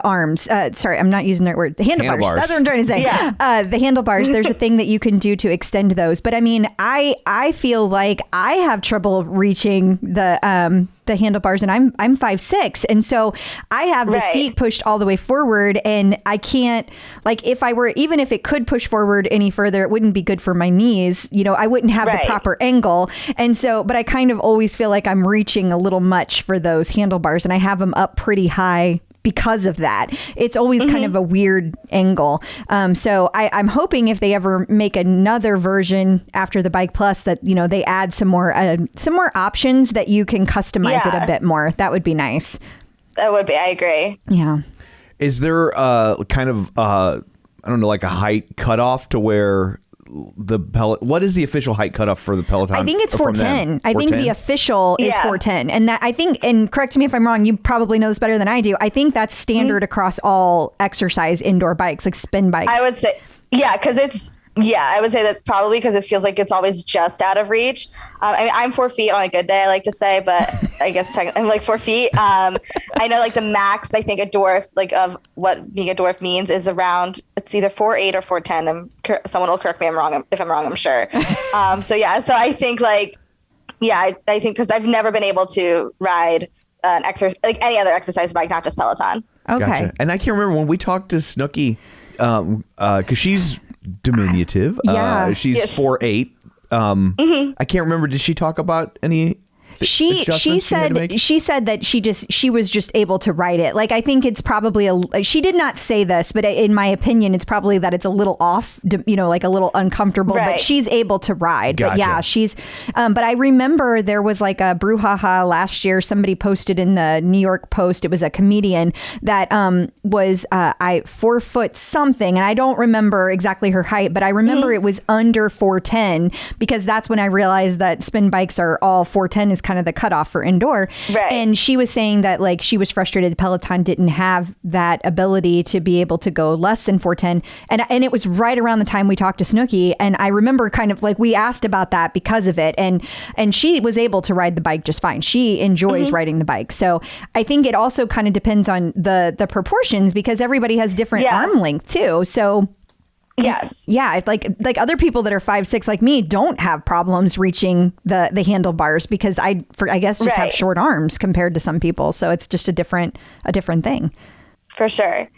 arms. Sorry, I'm not using the right word. The handlebars. That's what I'm trying to say. Yeah. The handlebars. There's a thing that you can do to extend those. But I mean, I feel like I have trouble reaching the handlebars, and I'm 5'6", and so I have the seat pushed all the way forward, and I can't, like, even if it could push forward any further, it wouldn't be good for my knees. You know, I wouldn't have the proper angle, and so, but I kind of always feel like I'm reaching a little much for those handlebars, and I have them up pretty high because of that. It's always kind of a weird angle. So I'm hoping if they ever make another version after the Bike Plus that, you know, they add some more options that you can customize it a bit more. That would be nice. That would be. I agree. Yeah. Is there kind of, I don't know, like a height cutoff to where what is the official height cutoff for the Peloton? I think it's 410. I think the official is 410. And that, I think, and correct me if I'm wrong, you probably know this better than I do. I think that's standard across all exercise indoor bikes, like spin bikes. I would say, I would say that's probably because it feels like it's always just out of reach. I mean, I'm 4 feet on a good day, I like to say, but I guess technically I'm like 4 feet. I know like the max, I think a dwarf, like of what being a dwarf means is around, it's either 4'8" or 4'10". Someone will correct me if I'm wrong, I'm sure. So I think like, I think because I've never been able to ride an exercise, like any other exercise bike, not just Peloton. Okay. Gotcha. And I can't remember when we talked to Snooki, because she's diminutive. She's 4'8". I can't remember. Did she talk about any? She said that she was just able to write it. Like, I think it's probably she did not say this, but in my opinion, it's probably that it's a little off, you know, like a little uncomfortable, but she's able to ride. Gotcha. But yeah, she's, but I remember there was like a brouhaha last year. Somebody posted in the New York Post. It was a comedian that was 4 foot something. And I don't remember exactly her height, but I remember it was under 4'10", because that's when I realized that spin bikes are all 4'10" is kind of the cutoff for indoor. Right. And she was saying that like she was frustrated Peloton didn't have that ability to be able to go less than 4'10". And it was right around the time we talked to Snooki. And I remember kind of like we asked about that because of it. And she was able to ride the bike just fine. She enjoys riding the bike. So I think it also kind of depends on the proportions, because everybody has different arm length too. So yes. Yeah. Like other people that are 5'6" like me don't have problems reaching the handlebars because I guess just have short arms compared to some people. So it's just a different thing. For sure.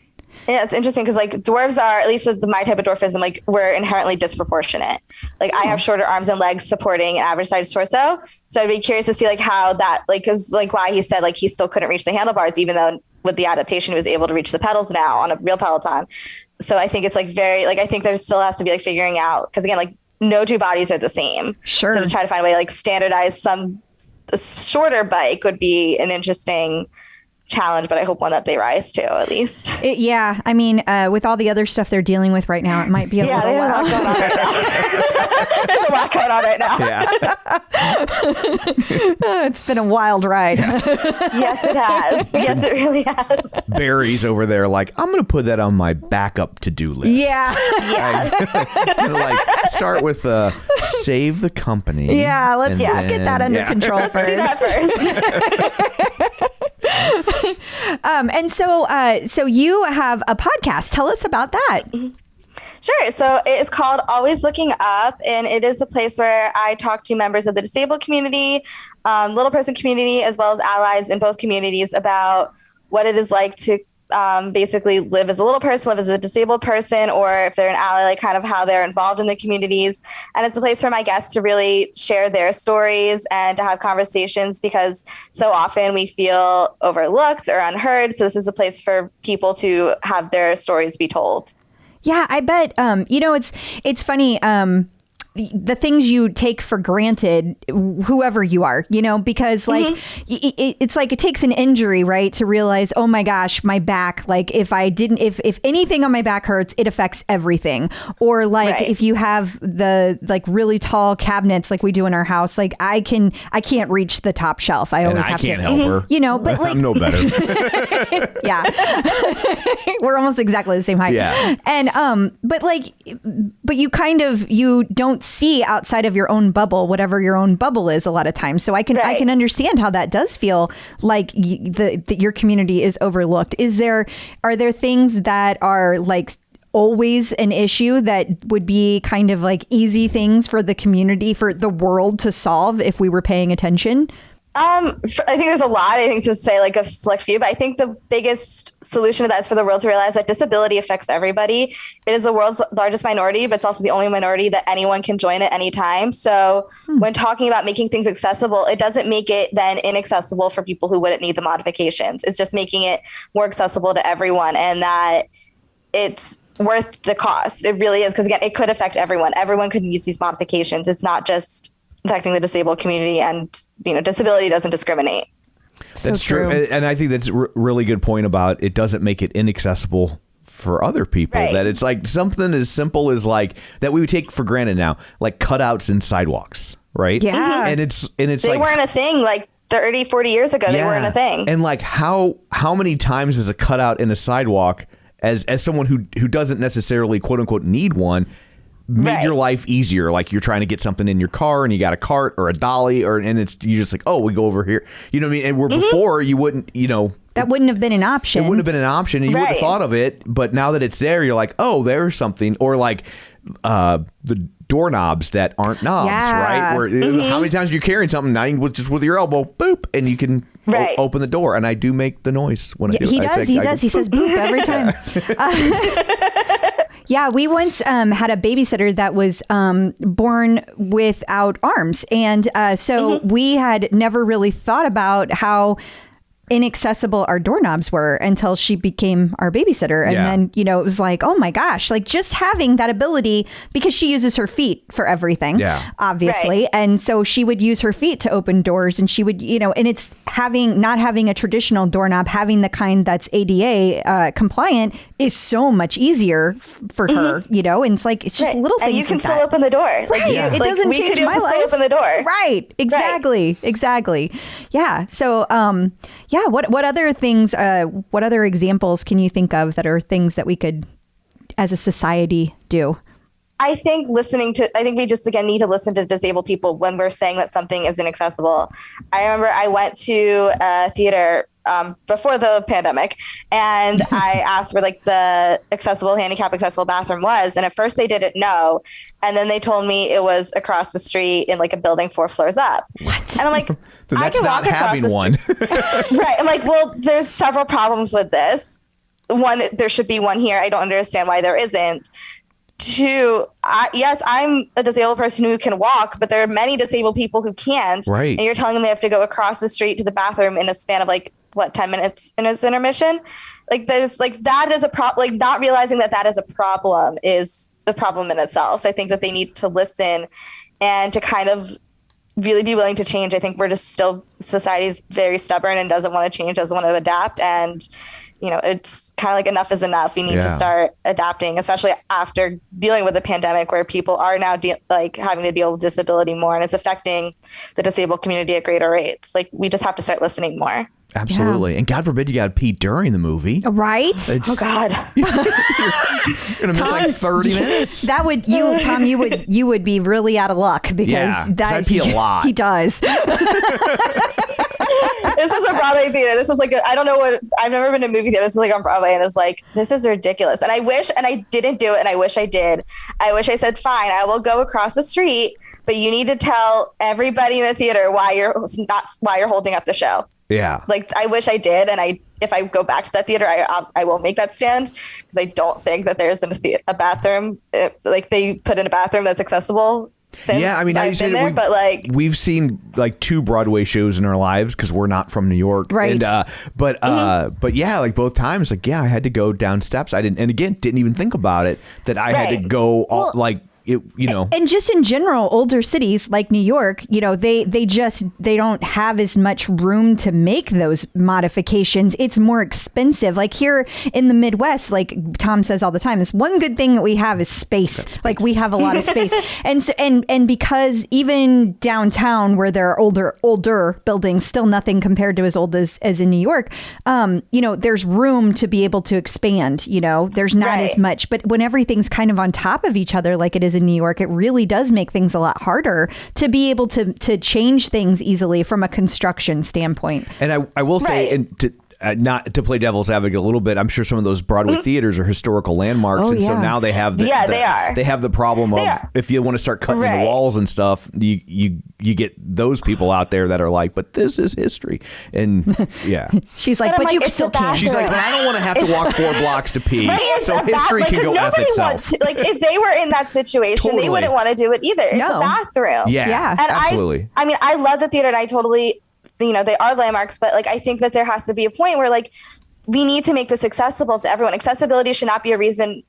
Yeah, it's interesting because like dwarves are, at least with my type of dwarfism, like we're inherently disproportionate. Like I have shorter arms and legs supporting an average size torso. So I'd be curious to see like how that, like, cause like why he said like he still couldn't reach the handlebars, even though with the adaptation, he was able to reach the pedals now on a real Peloton. So I think it's like I think there still has to be like figuring out, because again, like no two bodies are the same. Sure. So to try to find a way to like standardize a shorter bike would be an interesting challenge, but I hope one that they rise to at least. I mean, with all the other stuff they're dealing with right now, it might be a little while. There's a lot going on right now. It's been a wild ride. Yes, it has. Yes, it really has. Barry's over there like, I'm going to put that on my backup to-do list. Yeah. Like, start with save the company. Yeah, let's get that under control first. Let's do that first. And so you have a podcast. Tell us about that. Sure. So it is called Always Looking Up, and it is a place where I talk to members of the disabled community, little person community, as well as allies in both communities about what it is like to basically live as a little person, live as a disabled person, or if they're an ally, like kind of how they're involved in the communities. And it's a place for my guests to really share their stories and to have conversations, because so often we feel overlooked or unheard. So this is a place for people to have their stories be told. Yeah, I bet. You know, it's funny. the things you take for granted, whoever you are, because like it's like it takes an injury, right, to realize, oh my gosh, my back, like if anything on my back hurts, it affects everything. Or like if you have the like really tall cabinets like we do in our house, like I can't reach the top shelf. I can't help her. But like I'm no better. Yeah. We're almost exactly the same height. Yeah. And but you don't see outside of your own bubble, whatever your own bubble is a lot of times. So I can understand how that does feel like your community is overlooked. Are there things that are like always an issue that would be kind of like easy things for the community, for the world to solve if we were paying attention? I think there's a lot, to say like a select few, but I think the biggest solution to that is for the world to realize that disability affects everybody. It is the world's largest minority, but it's also the only minority that anyone can join at any time. So when talking about making things accessible, it doesn't make it then inaccessible for people who wouldn't need the modifications. It's just making it more accessible to everyone, and that it's worth the cost. It really is, because again, it could affect everyone. Everyone could use these modifications. It's not just affecting the disabled community, and disability doesn't discriminate. That's true. And I think that's a really good point about it doesn't make it inaccessible for other people. Right. That it's like something as simple as like that we would take for granted now, like cutouts in sidewalks, right? Yeah. And it's they weren't a thing like 30, 40 years ago. They weren't a thing. And like how many times is a cutout in a sidewalk as someone who doesn't necessarily quote unquote need one made your life easier? Like you're trying to get something in your car and you got a cart or a dolly and you're just like, oh, we go over here. You know what I mean? And where before you wouldn't, that wouldn't have been an option. It wouldn't have been an option, and you wouldn't have thought of it. But now that it's there, you're like, oh, there's something. Or like the doorknobs that aren't knobs, right? Where how many times are you carrying something? Now you just with your elbow, boop, and you can open the door. And I do make the noise when I do. He does. He says boop every time. Yeah, we once had a babysitter that was born without arms. And so we had never really thought about how inaccessible our doorknobs were until she became our babysitter. And then, it was like, oh my gosh, like just having that ability, because she uses her feet for everything, obviously. Right. And so she would use her feet to open doors, and she would, and it's not having a traditional doorknob, having the kind that's ADA compliant is so much easier for her, and it's like, it's just little things. And you can like still that. open the door. Right. It doesn't change my life. Still open the door. Right. Exactly. Yeah. So, what other things, what other examples can you think of that are things that we could, as a society, do? I think we just, again, need to listen to disabled people when we're saying that something is inaccessible. I remember I went to a theater before the pandemic, and I asked where like the handicap accessible bathroom was. And at first they didn't know. And then they told me it was across the street in like a building 4 floors up. What? And I'm like, I can walk across the street. Right. I'm like, well, there's several problems with this. One, there should be one here. I don't understand why there isn't. 2, yes, I'm a disabled person who can walk, but there are many disabled people who can't. Right. And you're telling them they have to go across the street to the bathroom in a span of 10 minutes in his intermission? Like there's like, that is a problem. Like not realizing that is a problem is a problem in itself. So I think that they need to listen and to kind of really be willing to change. I think we're just still, society's very stubborn and doesn't want to change, doesn't want to adapt. And it's kind of like enough is enough. We need to start adapting, especially after dealing with the pandemic, where people are now having to deal with disability more, and it's affecting the disabled community at greater rates. Like we just have to start listening more. Absolutely. Yeah. And God forbid you got to pee during the movie. Right? Oh God. You're going to miss like 30 minutes. That would, Tom, you would be really out of luck, because I pee a lot. He does. This is a Broadway theater. This is like, I've never been to a movie theater. This is like on Broadway, and it's like, this is ridiculous. And I didn't do it, and I wish I did. I wish I said, fine, I will go across the street, but you need to tell everybody in the theater why you're holding up the show. Yeah. Like I wish I did. And if I go back to that theater, I will make that stand, because I don't think that there's a bathroom, like they put in a bathroom that's accessible. Since I've been there, but we've seen like 2 Broadway shows in our lives because we're not from New York, right? And, but yeah, like both times, I had to go down steps. I didn't even think about it that I had to go And just in general, older cities like New York, they don't have as much room to make those modifications. It's more expensive. Like here in the Midwest, like Tom says all the time, it's one good thing that we have is space. Like we have a lot of space. and because even downtown where there are older buildings, still nothing compared to as old as in New York, there's room to be able to expand, there's not as much. But when everything's kind of on top of each other, like it is in New York, it really does make things a lot harder to be able to change things easily from a construction standpoint. And I will say, and not to play devil's advocate a little bit, I'm sure some of those Broadway theaters are historical landmarks, so now they have they are. They have the problem of if you want to start cutting the walls and stuff, you get those people out there that are like, but this is history, and she's like, but you still can't. She's like, but I don't want to have to walk 4 blocks to pee, so history can go F itself. If they were in that situation, they wouldn't want to do it either. It's a bathroom. Yeah, and absolutely. I mean, I love the theater, and I totally. They are landmarks, but like I think that there has to be a point where like we need to make this accessible to everyone. Accessibility should not be a reason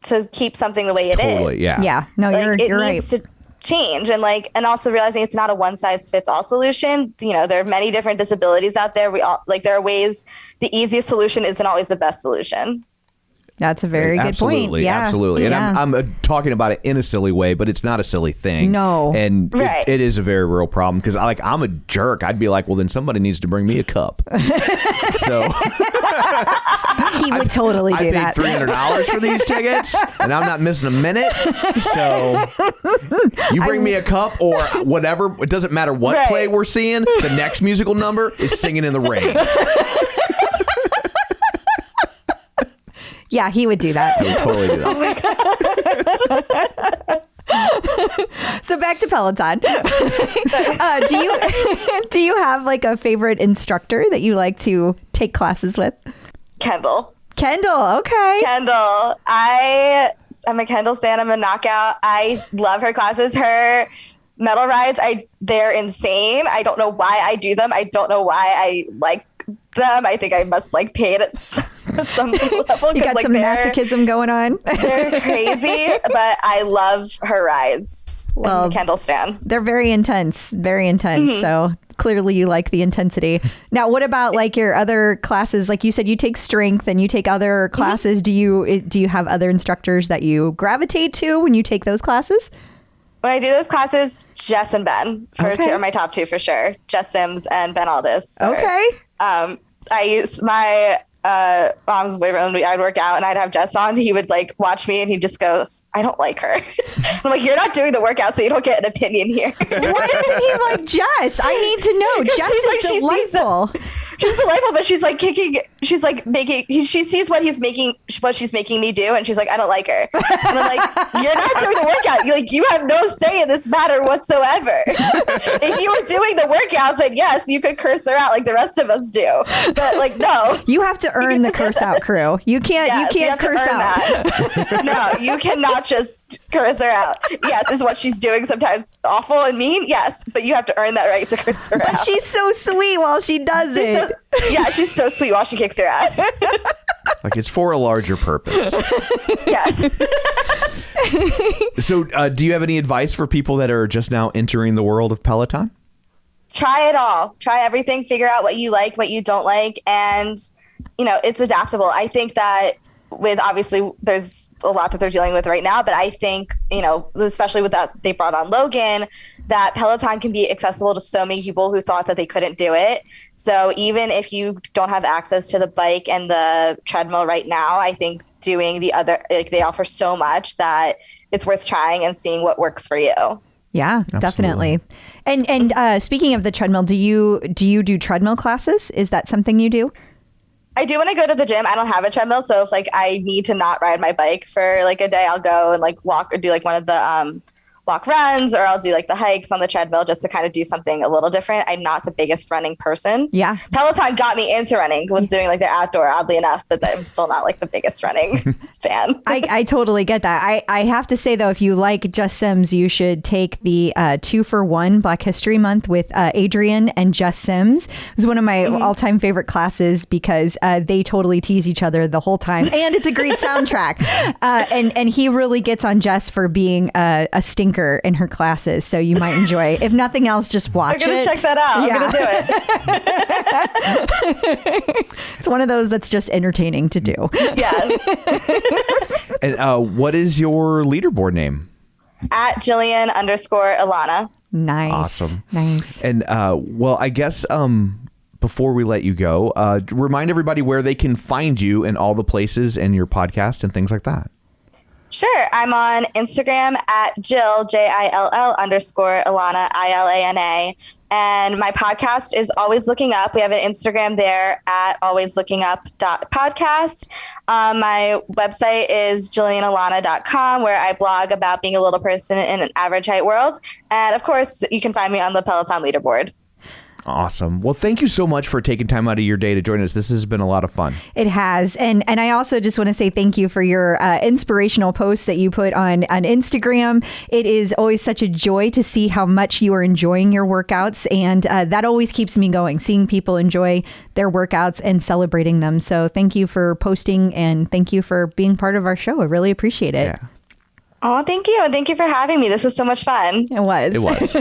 to keep something the way it is. Yeah. No, you're right. It needs to change, and also realizing it's not a one size fits all solution. There are many different disabilities out there. There are ways. The easiest solution isn't always the best solution. That's a very good point. Yeah, absolutely. And I'm talking about it in a silly way, but it's not a silly thing. No. And it is a very real problem because I'm a jerk. I'd be like, well, then somebody needs to bring me a cup. So he would totally do that. I paid $300 for these tickets, and I'm not missing a minute. So you bring me a cup or whatever. It doesn't matter what play we're seeing. The next musical number is Singing in the Rain. Yeah, he would do that. He would totally do that. So back to Peloton. Do you have like a favorite instructor that you like to take classes with? Kendall, okay. Kendall. I'm a Kendall stan. I'm a knockout. I love her classes. Her metal rides, they're insane. I don't know why I do them. I don't know why I like them. I think I must like pay it at some level. You got some masochism going on. They're crazy, but I love her rides. Well, Kendall stan. They're very intense. So clearly you like the intensity. Now, what about like your other classes? Like you said, you take strength and you take other classes. Do you have other instructors that you gravitate to when you take those classes? When I do those classes, Jess and Ben are my top two for sure. Jess Sims and Ben Aldis. Okay. I use my mom's boyfriend when I'd work out and I'd have Jess on. He would like watch me and he just goes, I don't like her. I'm like, you're not doing the workout, so you don't get an opinion here. Why doesn't he like Jess? I need to know. Jess is delightful. She's delightful, but she's like kicking. She's like making. She sees what she's making me do, and she's like, I don't like her. And I'm like, you're not doing the workout. You have no say in this matter whatsoever. If you were doing the workout, then yes, you could curse her out like the rest of us do. But like, no, you have to earn the curse out crew. You can't. Yes, you can't curse out. That. No, you cannot just curse her out. Yes, is what she's doing sometimes awful and mean. Yes, but you have to earn that right to curse her out. But she's so sweet while she does it. She's so sweet while she kicks her ass. Like it's for a larger purpose. Yes. So do you have any advice for people that are just now entering the world of Peloton? Try it all. Try everything. Figure out what you like, what you don't like. And, it's adaptable. I think that obviously there's a lot that they're dealing with right now, but I think, especially with that, they brought on Logan, that Peloton can be accessible to so many people who thought that they couldn't do it. So even if you don't have access to the bike and the treadmill right now, I think doing the other, they offer so much that it's worth trying and seeing what works for you. Yeah, absolutely. Definitely. And speaking of the treadmill, do you do treadmill classes? Is that something you do? I do when I go to the gym. I don't have a treadmill, so if I need to not ride my bike for a day, I'll go and walk or do one of the walk runs, or I'll do the hikes on the treadmill just to kind of do something a little different. I'm not the biggest running person. Yeah. Peloton got me into running with doing their outdoor, oddly enough, but I'm still not the biggest running fan. I totally get that. I have to say, though, if you like Just Sims, you should take the 2-for-1 Black History Month with Adrian and Just Sims. It was one of my all-time favorite classes because they totally tease each other the whole time. And it's a great soundtrack. And he really gets on Jess for being a stinker in her classes. So you might enjoy. If nothing else, just watch it. I'm going to check that out. Yeah. I'm going to do it. It's one of those that's just entertaining to do. Yeah. And what is your leaderboard name? At Jillian_Ilana. Nice. Awesome. Nice. And well, I guess before we let you go, remind everybody where they can find you in all the places and your podcast and things like that. Sure. I'm on Instagram at Jill, JILL _Ilana, ILANA. And my podcast is Always Looking Up. We have an Instagram there at alwayslookingup.podcast. My website is jillianilana.com, where I blog about being a little person in an average height world. And of course, you can find me on the Peloton leaderboard. Awesome. Well, thank you so much for taking time out of your day to join us. This has been a lot of fun. It has. And I also just want to say thank you for your inspirational posts that you put on Instagram. It is always such a joy to see how much you are enjoying your workouts. And that always keeps me going, seeing people enjoy their workouts and celebrating them. So thank you for posting and thank you for being part of our show. I really appreciate it. Yeah. Oh, thank you. And thank you for having me. This was so much fun. It was. It was.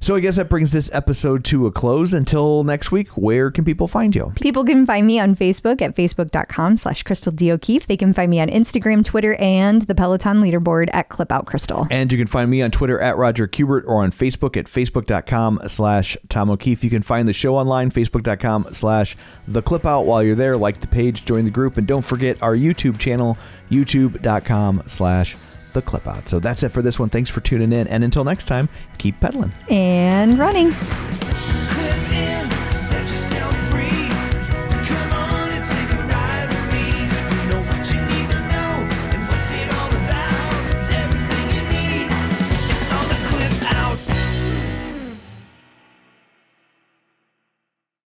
So I guess that brings this episode to a close. Until next week, where can people find you? People can find me on Facebook at facebook.com/Crystal D. O'Keefe. They can find me on Instagram, Twitter, and the Peloton leaderboard at ClipOutCrystal. And you can find me on Twitter at Roger Kubert or on Facebook at facebook.com/Tom O'Keefe. You can find the show online, facebook.com/The Clipout. While you're there, like the page, join the group, and don't forget our YouTube channel, youtube.com/The Clipout. So that's it for this one. Thanks for tuning in. And until next time, keep pedaling and running.